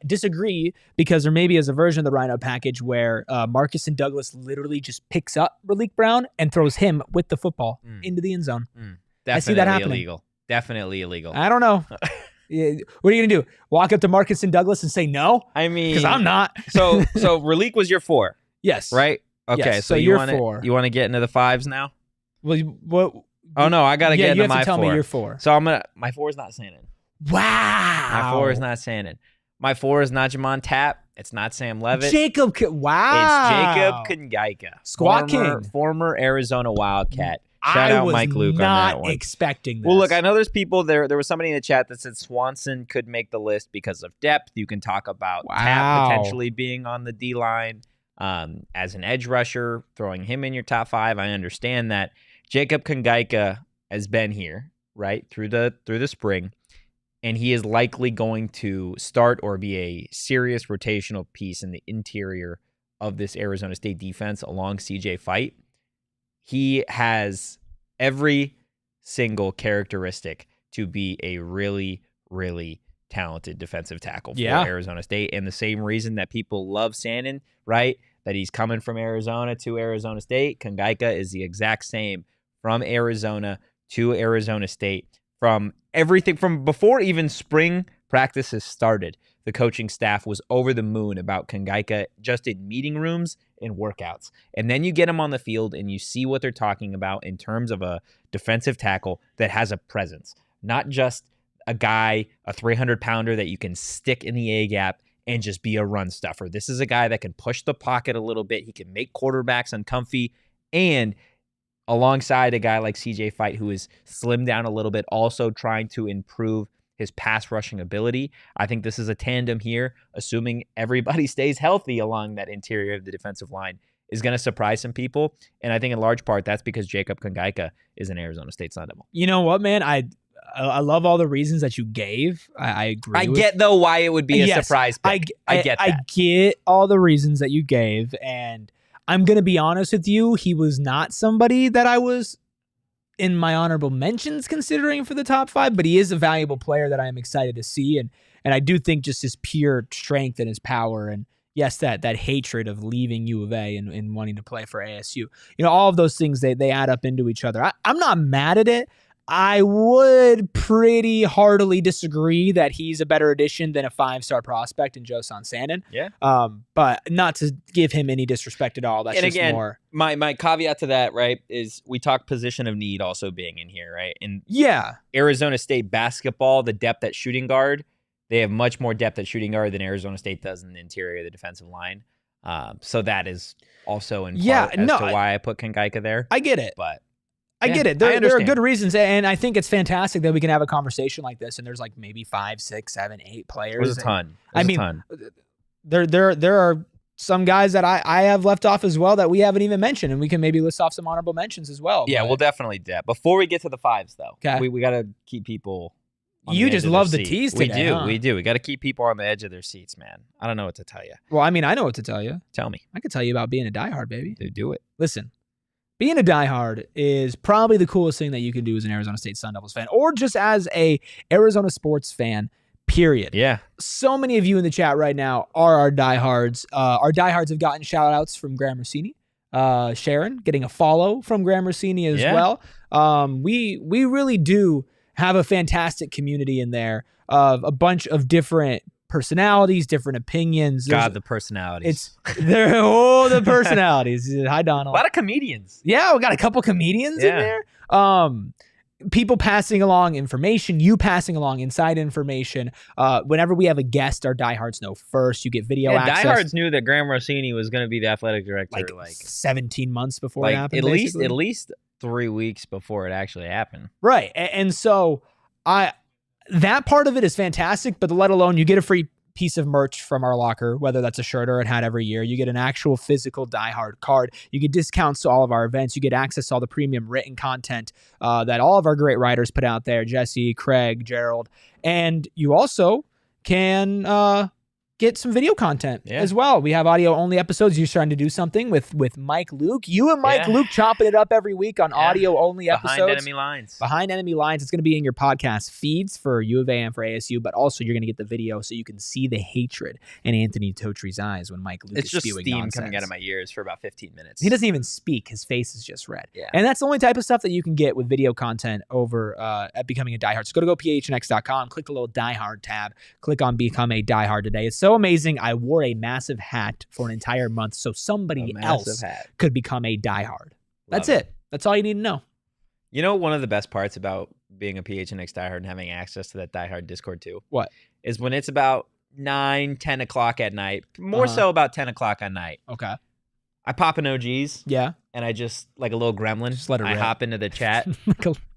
Disagree, because there maybe is a version of the Rhino package where Marcus and Douglas literally just picks up Raleek Brown and throws him with the football into the end zone. Definitely I see that happening. Illegal. Definitely illegal. I don't know. What are you going to do? Walk up to Marcus and Douglas and say no? I mean, because I'm not. so Raleek was your 4. Yes. Right? Okay. Yes, so you're you want 4. You want to get into the 5s now? Well, what? Oh no, I got to get into my 4. You have to tell me your 4. So my 4 is not Sanon. Wow. My 4 is not Sanon. My 4 is not Jamon Tapp. It's not Sam Levitt. Wow. It's Jacob Kungaika. Squawk King. Former Arizona Wildcat. Shout out Mike Luke on that one. I was not expecting this. Well, look, I know there's people there. There was somebody in the chat that said Swanson could make the list because of depth. You can talk about Tapp potentially being on the D line as an edge rusher, throwing him in your top 5. I understand that. Jacob Kungaika has been here right through the spring, and he is likely going to start or be a serious rotational piece in the interior of this Arizona State defense along CJ Fight. He has every single characteristic to be a really, really talented defensive tackle for Arizona State. And the same reason that people love Sanon, right? That he's coming from Arizona to Arizona State. Kungaika is the exact same from Arizona to Arizona State. From everything, from before even spring practices started, the coaching staff was over the moon about Kungaika just in meeting rooms and workouts. And then you get him on the field and you see what they're talking about in terms of a defensive tackle that has a presence, not just a guy, a 300-pounder that you can stick in the A-gap and just be a run stuffer. This is a guy that can push the pocket a little bit. He can make quarterbacks uncomfy, and alongside a guy like CJ Fight, who is slimmed down a little bit, also trying to improve his pass rushing ability. I think this is a tandem here, assuming everybody stays healthy along that interior of the defensive line, is going to surprise some people. And I think in large part, that's because Jacob Kungaika is an Arizona State Sun Devil. You know what, man? I love all the reasons that you gave. I agree. I get, though, why it would be a surprise pick. I get that. I get all the reasons that you gave, and I'm going to be honest with you. He was not somebody that I was in my honorable mentions considering for the top 5, but he is a valuable player that I am excited to see. And I do think just his pure strength and his power and Yes, that hatred of leaving U of A and wanting to play for ASU. You know, all of those things, they add up into each other. I'm not mad at it. I would pretty heartily disagree that he's a better addition than a 5-star prospect in Joson Sanon. Yeah. But not to give him any disrespect at all. That's and just again, more. My caveat to that, right, is we talk position of need also being in here, right? And Yeah. Arizona State basketball, the depth at shooting guard, they have much more depth at shooting guard than Arizona State does in the interior of the defensive line. So that is also in part as to why I put Kengaika there. I get it. But I get it. There are good reasons, and I think it's fantastic that we can have a conversation like this. And there's like maybe 5, 6, 7, 8 players. There's a ton. There are some guys that I have left off as well that we haven't even mentioned, and we can maybe list off some honorable mentions as well. Yeah, we'll definitely do that. Before we get to the 5s, though, okay. we got to keep people. You just love the tease today. We do. We got to keep people on the edge of their seats, man. I don't know what to tell you. Well, I mean, I know what to tell you. Tell me. I could tell you about being a diehard, baby. Dude, do it. Listen. Being a diehard is probably the coolest thing that you can do as an Arizona State Sun Devils fan, or just as a Arizona sports fan, period. Yeah. So many of you in the chat right now are our diehards. Our diehards have gotten shout-outs from Graham Rossini. Sharon getting a follow from Graham Rossini as well. We really do have a fantastic community in there of a bunch of different personalities, different opinions. The personalities. The personalities. Hi, Donald. A lot of comedians. Yeah, we got a couple comedians in there. People passing along information, you passing along inside information. Whenever we have a guest, our diehards know first. You get video access. Diehards knew that Graham Rossini was going to be the athletic director like 17 months before it happened. At least 3 weeks before it actually happened. Right. And so that part of it is fantastic, but let alone you get a free piece of merch from our locker, whether that's a shirt or a hat every year. You get an actual physical diehard card. You get discounts to all of our events. You get access to all the premium written content that all of our great writers put out there, Jesse, Craig, Gerald. And you also can get some video content as well. We have audio-only episodes. You're starting to do something with Mike Luke. You and Mike Luke chopping it up every week on audio-only episodes. Behind Enemy Lines. Behind Enemy Lines. It's going to be in your podcast feeds for U of A and for ASU, but also you're going to get the video so you can see the hatred in Anthony Totri's eyes when Mike Luke is spewing nonsense. It's just steam coming out of my ears for about 15 minutes. He doesn't even speak. His face is just red. Yeah. And that's the only type of stuff that you can get with video content over at Becoming a Diehard. So go to PHNX.com, click the little Diehard tab, click on Become a Diehard today. It's so amazing. I wore a massive hat for an entire month so somebody else could become a diehard. That's it. That's all you need to know. You know, one of the best parts about being a PHNX diehard and having access to that diehard Discord too? What? Is when it's about 9, 10 o'clock at night, more so about 10 o'clock at night. Okay. I pop in OGs. Yeah. And I just, like a little gremlin, just let it rip. hop into the chat.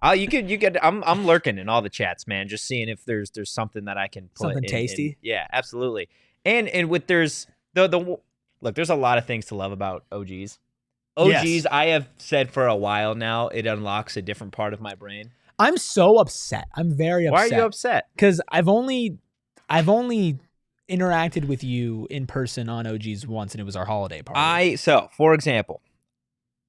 I'm lurking in all the chats, man, just seeing if there's something that I can put something tasty. Yeah, absolutely. And with there's look, there's a lot of things to love about OGs. OGs, I have said for a while now, it unlocks a different part of my brain. I'm so upset. I'm very upset. Why are you upset? Because I've only interacted with you in person on OGs once, and it was our holiday party. So, for example,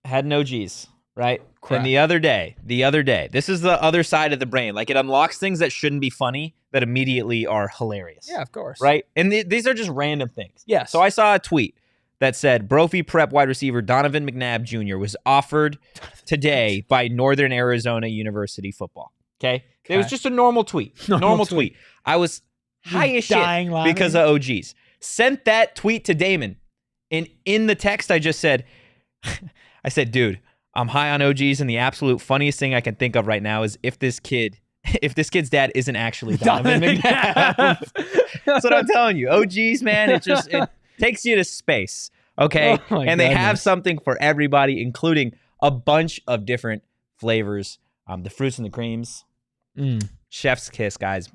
I had an OGs, right? Correct. And the other day, this is the other side of the brain. Like, it unlocks things that shouldn't be funny that immediately are hilarious. Yeah, of course. Right? And these are just random things. Yes. So I saw a tweet that said, Brophy Prep wide receiver Donovan McNabb Jr. was offered today by Northern Arizona University football. Okay? It was just a normal tweet. Normal tweet. I was high as shit because of OGs. Sent that tweet to Damon. And in the text, I just said, dude, I'm high on OGs, and the absolute funniest thing I can think of right now is if this kid's dad isn't actually Donovan McNabb. That's what I'm telling you. OGs, man, it takes you to space, okay? And they have something for everybody, including a bunch of different flavors. The fruits and the creams. Chef's kiss, guys.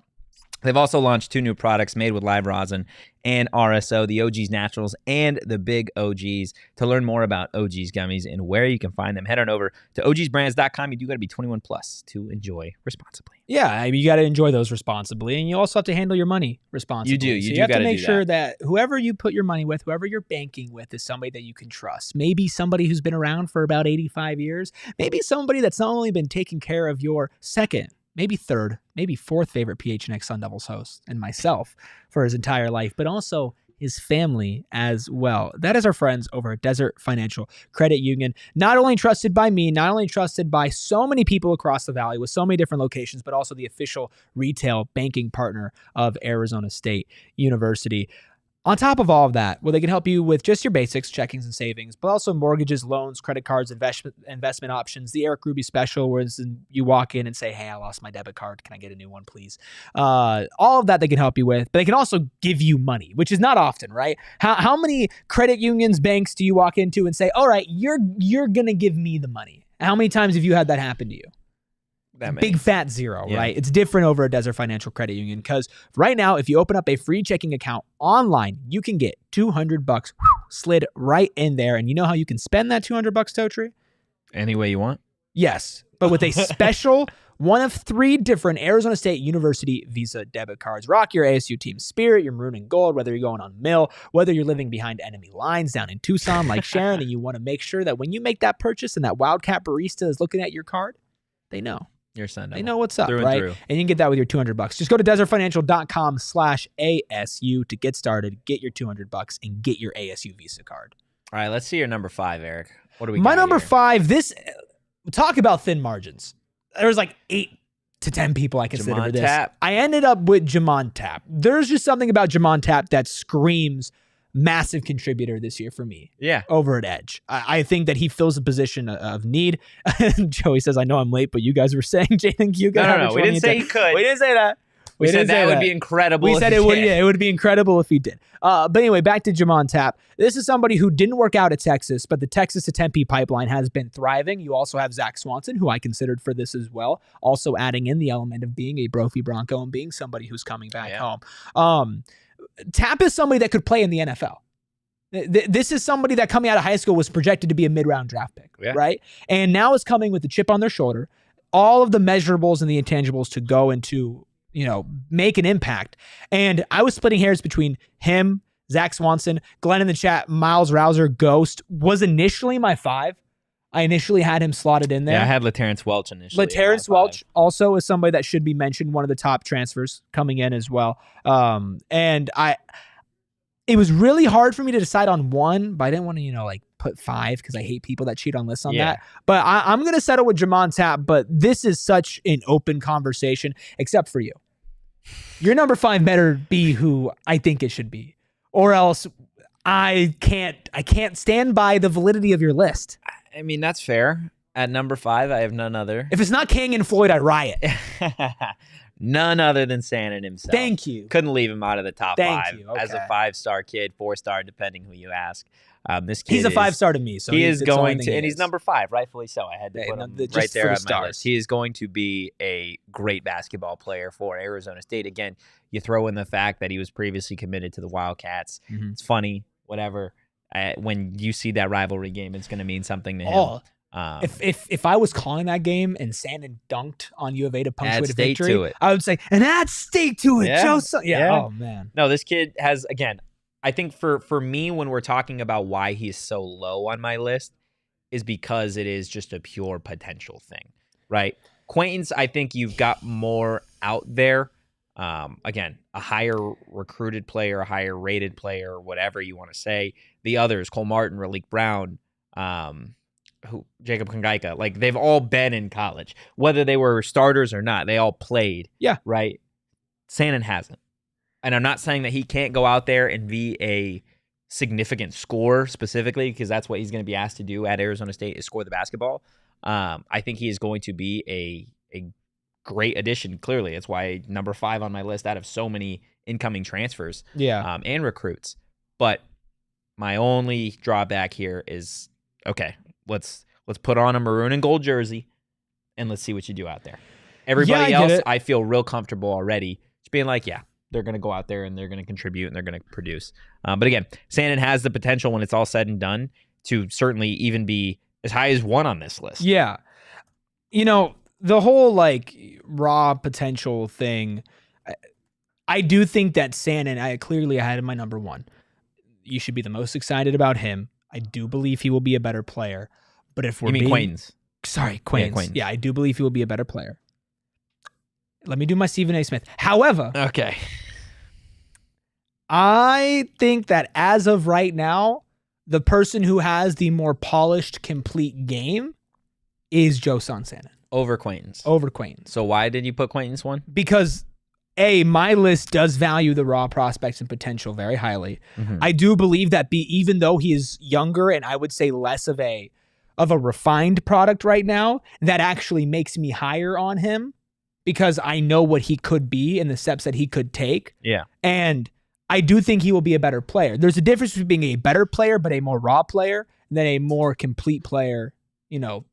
They've also launched 2 new products made with live rosin and RSO, the OG's Naturals and the Big OGs. To learn more about OG's gummies and where you can find them, head on over to ogsbrands.com. You do got to be 21 plus to enjoy responsibly. Yeah, you got to enjoy those responsibly, and you also have to handle your money responsibly. You do. You have to make sure that whoever you put your money with, whoever you're banking with, is somebody that you can trust. Maybe somebody who's been around for about 85 years. Maybe somebody that's not only been taking care of your second, maybe third, maybe fourth favorite PHNX Sun Devils host and myself for his entire life, but also his family as well. That is our friends over at Desert Financial Credit Union. Not only trusted by me, not only trusted by so many people across the valley with so many different locations, but also the official retail banking partner of Arizona State University. On top of all of that, well, they can help you with just your basics, checkings and savings, but also mortgages, loans, credit cards, investment options, the Erik Ruby special, where you walk in and say, hey, I lost my debit card. Can I get a new one, please? All of that they can help you with, but they can also give you money, which is not often, right? How many credit unions, banks do you walk into and say, all right, you're going to give me the money? How many times have you had that happen to you? Big fat zero, right? It's different over at Desert Financial Credit Union because right now, if you open up a free checking account online, you can get $200 slid right in there. And you know how you can spend that $200, Totri? Any way you want. Yes, but with a special one of 3 different Arizona State University Visa debit cards. Rock your ASU team spirit, your maroon and gold, whether you're going on mill, whether you're living behind enemy lines down in Tucson like Sharon, and you want to make sure that when you make that purchase and that Wildcat barista is looking at your card, they know. Your Sun Devil. They know what's up, through right? through. And you can get that with your $200. Just go to desertfinancial.com/ASU to get started, get your $200, and get your ASU Visa card. All right, let's see your number 5, Erik. What do we got? My number here? 5, talk about thin margins. There's like 8 to 10 people I consider Jamon this. Tapp. I ended up with Jamon Tapp. There's just something about Jamon Tapp that screams massive contributor this year for me. Yeah. Over at Edge. I think that he fills a position of need. Joey says, I know I'm late, but you guys were saying Jayden Q got No. We didn't say he could. We didn't say that. We said that would be incredible. We said it would be incredible if he did. But anyway, back to Jamon Tapp. This is somebody who didn't work out at Texas, but the Texas to Tempe pipeline has been thriving. You also have Zach Swanson, who I considered for this as well, also adding in the element of being a Brophy Bronco and being somebody who's coming back home. Tapp is somebody that could play in the NFL. This is somebody that coming out of high school was projected to be a mid-round draft pick, right? And now is coming with the chip on their shoulder, all of the measurables and the intangibles to go into, make an impact. And I was splitting hairs between him, Zach Swanson, Glenn in the chat, Miles Rouser, Ghost was initially my 5. I initially had him slotted in there. Yeah, I had LaTerrence Welch initially. LaTerrence Welch also is somebody that should be mentioned, one of the top transfers coming in as well. It was really hard for me to decide on one, but I didn't want to, put 5 because I hate people that cheat on lists on that. But I'm going to settle with Jamon Tapp, but this is such an open conversation, except for you. Your number 5 better be who I think it should be, or else I can't stand by the validity of your list. I mean, that's fair. At number 5, I have none other. If it's not King and Floyd, I riot. None other than Sanon himself. Thank you. Couldn't leave him out of the top 5. You. Okay. As a 5-star kid, 4-star, depending who you ask. This kid he's a 5-star to me. So he is going to, and he's number 5, rightfully so. I had to put him right there on my list. He is going to be a great basketball player for Arizona State. Again, you throw in the fact that he was previously committed to the Wildcats. Mm-hmm. It's funny, whatever. When you see that rivalry game, it's going to mean something to him. If I was calling that game and Sanon dunked on U of A to punctuate a victory, to it. I would say, and add stake to it, Joson. Yeah. Oh, man. No, this kid has, again, I think for me, when we're talking about why he's so low on my list, is because it is just a pure potential thing, right? Quaintance, I think you've got more out there. Again, a higher recruited player, a higher rated player, whatever you want to say. The others, Cole Martin, Raleek Brown, Jacob Kongaika, like they've all been in college, whether they were starters or not. They all played. Yeah. Right. Sanon hasn't. And I'm not saying that he can't go out there and be a significant scorer specifically, because that's what he's going to be asked to do at Arizona State, is score the basketball. I think he is going to be a great addition. Clearly, it's why number 5 on my list out of so many incoming transfers. And recruits. But my only drawback here is, okay, let's put on a maroon and gold jersey and let's see what you do out there. Everybody else, I feel real comfortable already just being like, they're going to go out there and they're going to contribute and they're going to produce. But again, Sanon has the potential when it's all said and done to certainly even be as high as 1 on this list. Yeah. The whole raw potential thing, I do think that Sanon, I clearly had him my number 1. You should be the most excited about him. I do believe he will be a better player. But if we're Quaintance. Sorry, Quaintance. Yeah, I do believe he will be a better player. Let me do my Stephen A. Smith. However, okay, I think that as of right now, the person who has the more polished, complete game is Joson Sanon. Over Quaintance. Over Quaintance. So why did you put Quaintance one? Because my list does value the raw prospects and potential very highly. Mm-hmm. I do believe that even though he is younger and I would say less of a refined product right now, that actually makes me higher on him because I know what he could be and the steps that he could take. Yeah. And I do think he will be a better player. There's a difference between being a better player, but a more raw player than a more complete player. You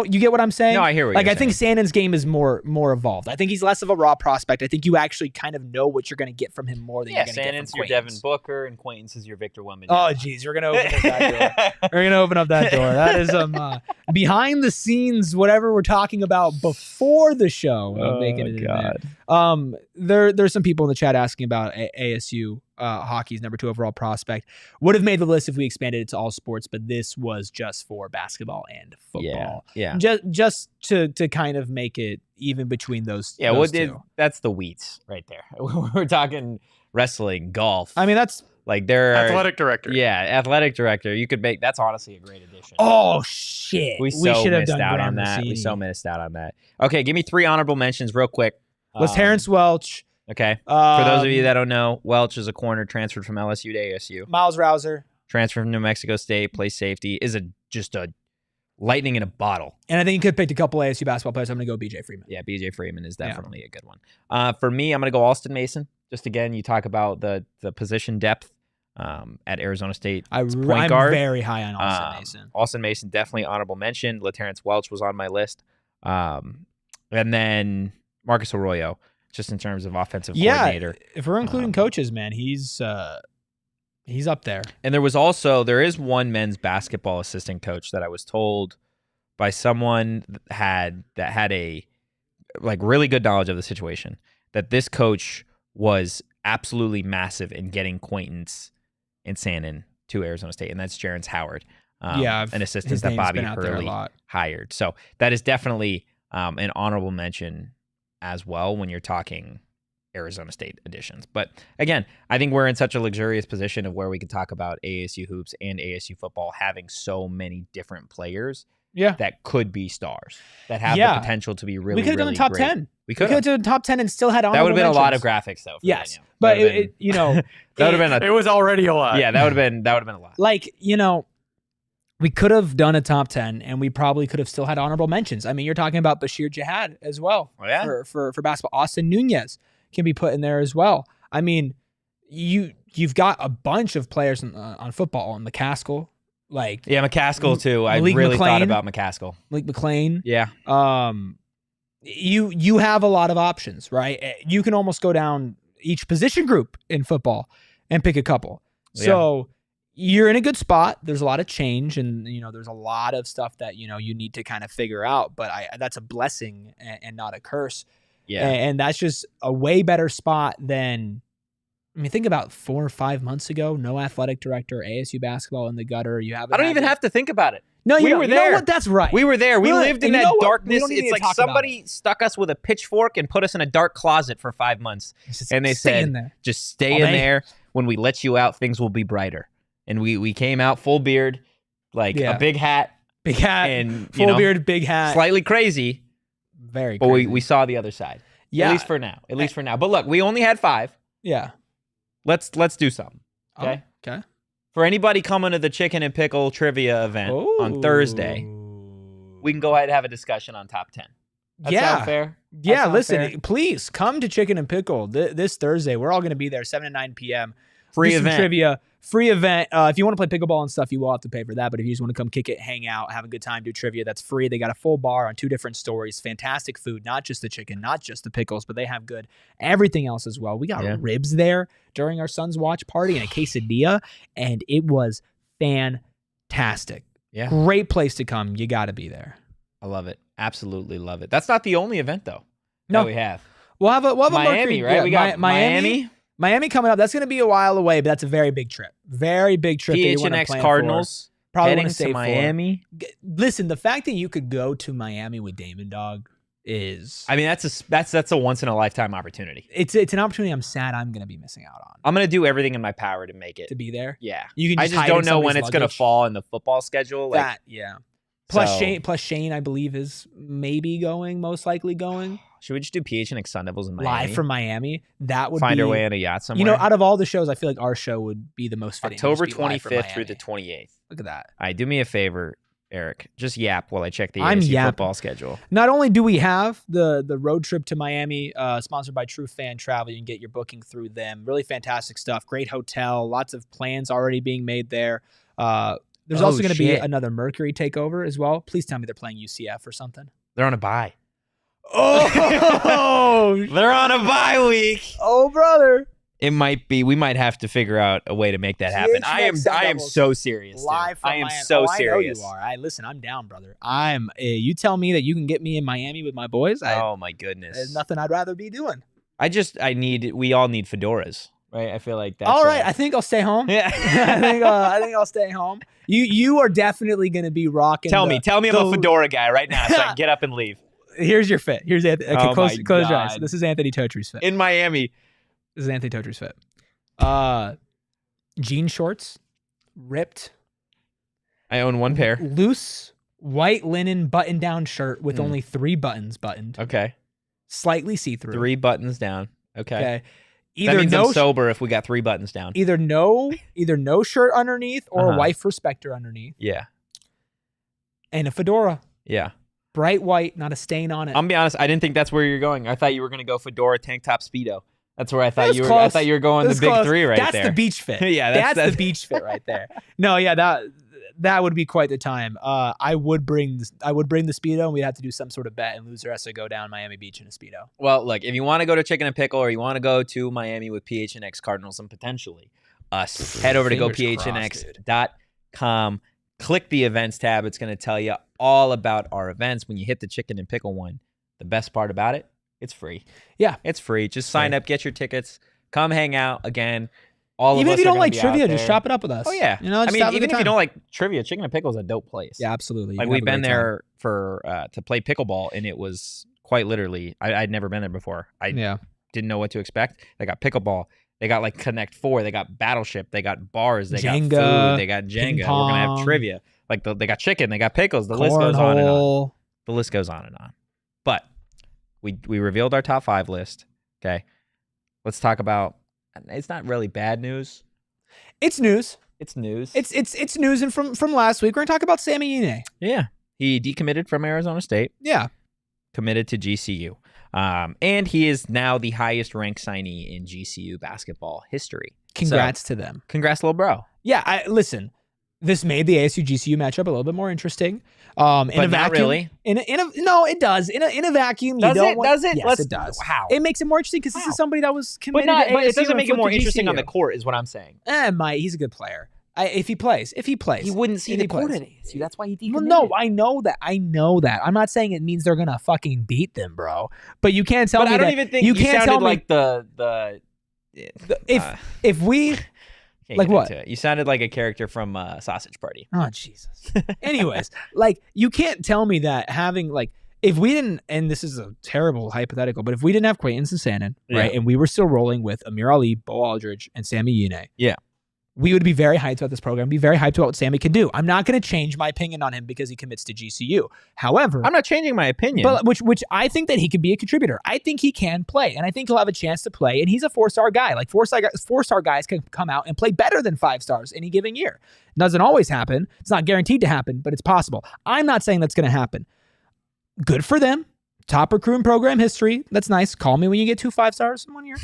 get what I'm saying? No, I hear what you're I think Sanon's game is more evolved. I think he's less of a raw prospect. I think you actually kind of know what you're going to get from him more than you're going to get from Sanon's your Quaintance. Devin Booker, and Quaintance is your Victor Wembanyama. Oh, geez, we're going to open up that door. We're going to open up that door. That is behind the scenes, whatever we're talking about before the show. God. There's some people in the chat asking about ASU hockey's number 2 overall prospect. Would have made the list if we expanded it to all sports, but this was just for basketball and football. Yeah. Just to kind of make it even between those. Yeah, those two. That's the wheats right there. We're talking wrestling, golf. I mean, that's like they're athletic director. Yeah, athletic director. You could make that's honestly a great addition. Oh shit, we should have missed out on that. We so missed out on that. Okay, give me 3 honorable mentions real quick. Was Terrence Welch? Okay. For those of you that don't know, Welch is a corner transferred from LSU to ASU. Miles Rouser. Transferred from New Mexico State, plays safety, is just a lightning in a bottle. And I think you could pick a couple ASU basketball players. I'm going to go BJ Freeman. Yeah, BJ Freeman is definitely a good one. For me, I'm going to go Alston Mason. Just again, you talk about the position depth at Arizona State. I'm very high on Alston Mason. Alston Mason, definitely honorable mention. LaTerrence Welch was on my list. And then Marcus Arroyo. Just in terms of offensive coordinator. If we're including coaches, man, he's up there. And there is one men's basketball assistant coach that I was told by someone that had a really good knowledge of the situation, that this coach was absolutely massive in getting Quaintance and Sanon to Arizona State, and that's Jerrance Howard, an assistant that Bobby Hurley hired. So that is definitely an honorable mention as well when you're talking Arizona State additions. But again, I think we're in such a luxurious position of where we can talk about ASU hoops and ASU football having so many different players that could be stars, that have the potential to be really, we could have done the top great. 10. We could have done the top 10 and still had honorable That would have been mentions. a lot of graphics, though. Yes, but that would have been. It was already a lot. Yeah, that would have been a lot. We could have done a top 10 and we probably could have still had honorable mentions. I mean, you're talking about Bashir Jihad as well for basketball. Austin Nunez can be put in there as well. I mean, you've got a bunch of players on football. On McCaskill. McCaskill too. I Malik really McClain, thought about McCaskill. Malik McClain. Yeah. You have a lot of options, right? You can almost go down each position group in football and pick a couple. Yeah. So you're in a good spot. There's a lot of change and, there's a lot of stuff that, you need to kind of figure out, but that's a blessing and not a curse. Yeah. And that's just a way better spot than, think about 4 or 5 months ago, no athletic director, ASU basketball in the gutter. I don't even have to think about it. No, we were there. You know what? That's right. We were there. We lived in that darkness. It's like somebody stuck us with a pitchfork and put us in a dark closet for 5 months. And they said, just stay in there. When we let you out, things will be brighter. And we came out full beard, a big hat. Big hat. And full beard, big hat. Slightly crazy. Very but crazy. we saw the other side. Yeah. At least for now. But look, we only had 5. Yeah. Let's do something. Okay? Okay. For anybody coming to the Chicken and Pickle trivia event on Thursday, we can go ahead and have a discussion on top 10. That sound fair? Yeah, listen, please come to Chicken and Pickle this Thursday. We're all going to be there, 7 to 9 p.m. Free event. Trivia. Free event. If you want to play pickleball and stuff, you will have to pay for that. But if you just want to come kick it, hang out, have a good time, do trivia, that's free. They got a full bar on 2 different stories. Fantastic food, not just the chicken, not just the pickles, but they have good everything else as well. We got ribs there during our son's watch party and a quesadilla, and it was fantastic. Yeah. Great place to come. You got to be there. I love it. Absolutely love it. That's not the only event, though, that we have. We'll have a Miami, right? We got Miami. Miami coming up. That's going to be a while away, but that's a very big trip. Very big trip. PHNX Cardinals. Probably want to stay to Miami. Listen, the fact that you could go to Miami with Damon, dog, is. I mean, that's a once in a lifetime opportunity. It's an opportunity I'm sad I'm going to be missing out on. I'm going to do everything in my power to make it. To be there? Yeah. You can I just just hide don't in know when somebody's it's going to luggage. fall in the football schedule. Like, That, yeah. Plus so- Shane, I believe, is maybe going, most likely going. Should we just do PHNX Sun Devils in Miami? Live from Miami. That would Find be, our way on a yacht somewhere. You know, out of all the shows, I feel like our show would be the most fitting. to October just be live from 25th through the Miami. 28th. Look at that. All right, do me a favor, Eric. Just yap while I check the I'm ASU yapping. football schedule. Not only do we have the road trip to Miami, sponsored by True Fan Travel, you can get your booking through them. Really fantastic stuff. Great hotel. Lots of plans already being made there. There's Oh, also going to be shit. another Mercury takeover as well. Please tell me they're playing UCF or something. They're on a bye. Oh, They're on a bye week. oh, brother. It might be. We might have to figure out a way to make that happen. PHNX Sun I am Devils so serious. dude. Live from I am Miami. so Oh, serious. I know you are. Listen, I'm down, brother. You tell me that you can get me in Miami with my boys. Oh my goodness. There's nothing I'd rather be doing. We all need fedoras, right? I feel like that's All right, I think I'll stay home. yeah. I think I'll stay home. You are definitely going to be rocking. Tell me I'm the- a fedora guy right now, so I can get up and leave. Here's your fit. Here's Anthony. Okay, Oh close my your eyes. God. This is Anthony Totri's fit. In Miami. This is Anthony Totri's fit. Jean shorts, ripped, I own one pair. loose white linen button-down shirt with Mm. only 3 buttons buttoned, Okay. slightly see-through. 3 buttons down. Okay. Okay. That Either means no I'm sober if we got 3 buttons down. either no shirt underneath or Uh-huh. a wife respecter underneath, Yeah. and a fedora, Yeah. bright white, not a stain on it. I'm gonna be honest, I didn't think that's where you're going. I thought you were gonna go fedora, tank top, speedo. That's where I thought That's you were. close. I thought you were going That's the big close. 3 right that's there. the beach fit. Yeah, that's that's the beach fit right there. No, yeah, that would be quite the time. I would bring the speedo, and we'd have to do some sort of bet, and loser has to go down Miami Beach in a speedo. Well, look, if you want to go to Chicken and Pickle or you want to go to Miami with PHNX Cardinals and potentially us, head over to Fingers crossed, gophnx.com. Click the events tab. It's going to tell you all about our events. When you hit the Chicken and Pickle one, the best part about it, it's free. Yeah. It's free. Just sign up, get your tickets, come hang out again. All Even of if us you are don't gonna like be trivia, out just there. chop it up with us. Oh yeah, You know, I just mean, have a even good if you time. don't like trivia, Chicken and Pickle is a dope place. Yeah, absolutely. You Like can we've have a been great time. there for to play pickleball, and it was quite literally. I'd never been there before. I Yeah. didn't know what to expect. They got pickleball. They got like Connect 4. They got Battleship. They got bars. They Jenga, got food. They got ping Jenga. We're gonna have pong. trivia. Like they got chicken. They got pickles. The list goes on and on. Cornhole. The list goes on and on. But we revealed our top 5 list. Okay, let's talk about. It's not really bad news. It's news. It's news. It's news, and from last week, we're gonna talk about Sammie Yeanay. Yeah. He decommitted from Arizona State, Yeah. committed to GCU. And he is now the highest ranked signee in GCU basketball history. Congrats to them. Congrats, little bro. Yeah, listen. This made the ASU GCU matchup a little bit more interesting. In a But not vacuum, really. No, it does. In a vacuum, Does you don't it? want, Does it? Yes, Let's- it does. How? It makes it more interesting because this How? is somebody that was But committed not. to But ASU it doesn't and make it flipped more to interesting on the GCU. court, is what I'm saying. Mike, he's a good player. If he plays, He wouldn't see If the he court plays. at ASU. That's why he decommitted. Well, no, I know that. I'm not saying it means they're gonna fucking beat them, bro. But you can't tell But me I don't that even think you you can't sounded tell me like the if we. can't Like get what? into it. You sounded like a character from Sausage Party. Oh Jesus. Anyways, like you can't tell me that having like if we didn't, and this is a terrible hypothetical, but if we didn't have Quaintance and Sanon, right, Yeah. and we were still rolling with Amir Ali, Bo Aldridge, and Sammie Yeanay, Yeah. we would be very hyped about this program, be very hyped about what Sammie can do. I'm not going to change my opinion on him because he commits to GCU. However, I'm not changing my opinion. but which I think that he can be a contributor. I think he can play, and I think he'll have a chance to play. And he's a 4-star guy. Like 4-star guys can come out and play better than 5 stars any given year. It doesn't always happen. It's not guaranteed to happen, but it's possible. I'm not saying that's going to happen. Good for them. Top recruiting program history. That's nice. Call me when you get 2 5 stars in 1 year.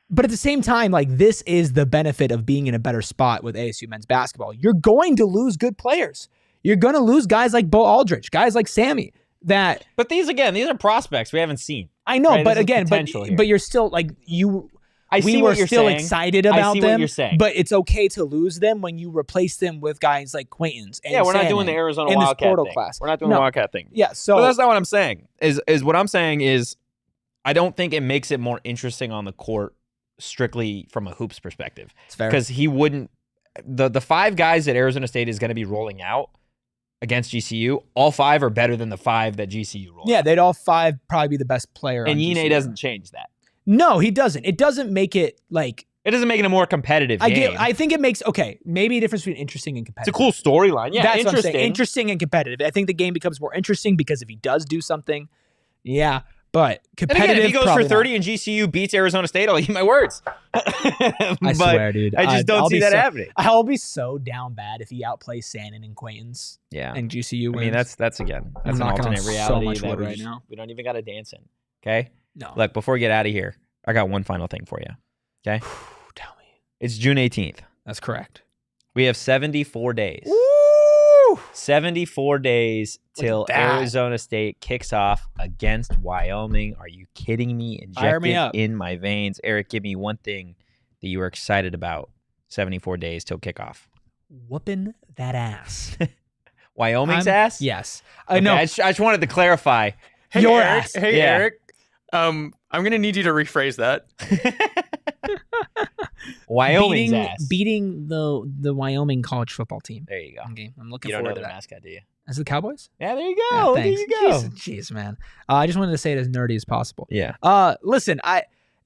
But at the same time, like this is the benefit of being in a better spot with ASU men's basketball. You're going to lose good players. You're going to lose guys like Bo Aldridge, guys like Sammie. But these are prospects we haven't seen. I know, Right, but this is again, potential here. but you're still like you. I we see were what you're still saying. excited I about see them. what you're saying. But it's okay to lose them when you replace them with guys like Quaintance. And Yeah, we're not Sanon doing the Arizona and this Wildcat portal thing. class. We're not doing No. the Wildcat thing. Yeah, so But that's not what I'm saying. Is what I'm saying is I don't think it makes it more interesting on the court strictly from a hoops perspective. it's fair. Because he wouldn't the 5 guys that Arizona State is going to be rolling out against GCU, all 5 are better than the 5 that GCU rolled. Yeah, they'd all 5 probably be the best player. And on Yeanay GCU. doesn't change that. No, he doesn't. It doesn't make it like. It doesn't make it a more competitive game. I think it makes maybe a difference between interesting and competitive. It's a cool storyline. Yeah, that's interesting. what I'm saying. Interesting and competitive. I think the game becomes more interesting because if he does do something, yeah. But competitive. And again, if he goes for 30 not. and GCU beats Arizona State, I'll eat my words. I swear, dude. I just don't see that happening. I'll be so down bad if he outplays Sanon and Quaintance. Yeah. And GCU wins. I mean, that's again, that's I'm an knocking on alternate so reality much that wood we, right now. we don't even got to dance in. Okay? No. Look, before we get out of here, I got one final thing for you. Okay? Tell me. It's June 18th. That's correct. We have 74 days. Woo! 74 days till Look at that. Arizona State kicks off against Wyoming. Are you kidding me? Fire me Injected up. in my veins. Erik, give me one thing that you are excited about 74 days till kickoff. Whooping that ass. Wyoming's ass? Yes. Okay, No. I just wanted to clarify. Hey, Your Erik. ass. Hey, Yeah. Erik. I'm gonna need you to rephrase that. Wyoming's ass. Beating the Wyoming college football team. There you go. Okay, I'm looking You don't know forward to their that. mascot, do you? As the Cowboys? Yeah, there you Yeah, go. There thanks. you go. Jeez, man. I just wanted to say it as nerdy as possible. Yeah. Listen,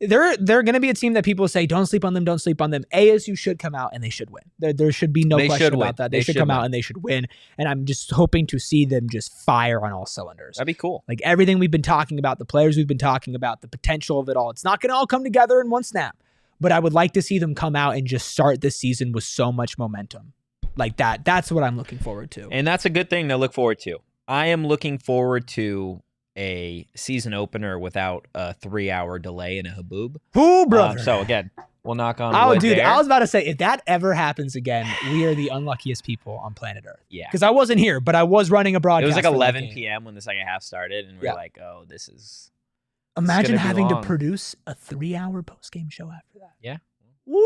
they're going to be a team that people say don't sleep on them, don't sleep on them. ASU should come out and they should win. There should be no They question should win. about that. They They should should come win. out and they should win. And I'm just hoping to see them just fire on all cylinders. That'd be cool. Like everything we've been talking about, the players we've been talking about, the potential of it all. It's not going to all come together in one snap, but I would like to see them come out and just start this season with so much momentum. Like that. That's what I'm looking forward to. And that's a good thing to look forward to. I am looking forward to a season opener without a 3-hour delay in a haboob. Who, brother? So again, we'll knock on Oh, wood dude, there. I was about to say, if that ever happens again, we are the unluckiest people on planet Earth. Yeah. Because I wasn't here, but I was running a It broadcast. was like for that 11 game. p.m. when the second half started, and we Yeah. were like, oh, this is... Imagine gonna be having long. to produce a 3-hour post-game show after that. Yeah. Woo,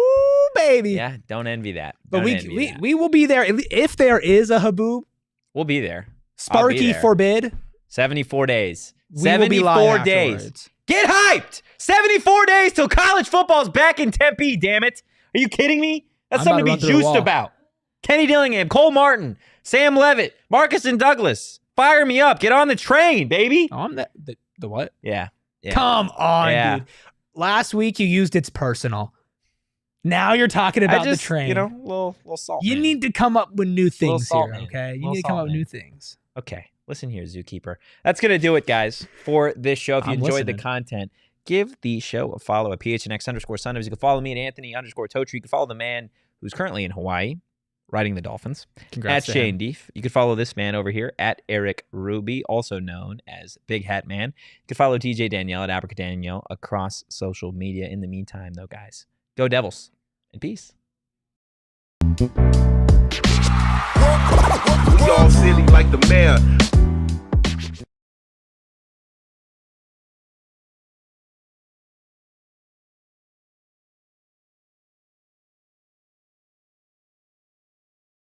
baby. Yeah, don't envy that. But Don't we, envy we that. we will be there. If there is a haboob, We'll be there. I'll be Sparky there. forbid, 74 days. we will be 74 live days. afterwards. Get hyped! 74 days till college football's back in Tempe, damn it. Are you kidding me? That's I'm something to about be to run through the juiced wall. about. Kenny Dillingham, Cole Martin, Sam Levitt, Marcus and Douglas. Fire me up. Get on the train, baby. Oh, I'm the what? Yeah. Come on, Yeah. dude. Last week you used it's personal. Now you're talking about the train. You know, little salt. You man. need to come up with new things salt here, man. okay? You Little need to come salt up with man. new things. Okay, listen here, Zookeeper. That's going to do it, guys, for this show. If you I'm enjoyed the listening. content, give the show a follow at PHNX _Sun Devils. You can follow me at Anthony _Totri. You can follow the man who's currently in Hawaii riding the Dolphins Congrats at to him. Shane Deef. You can follow this man over here at Erik Ruby, also known as Big Hat Man. You can follow TJ Danielle at Abracadanielle across social media. In the meantime, though, guys, go Devils and peace. We all silly like the mayor.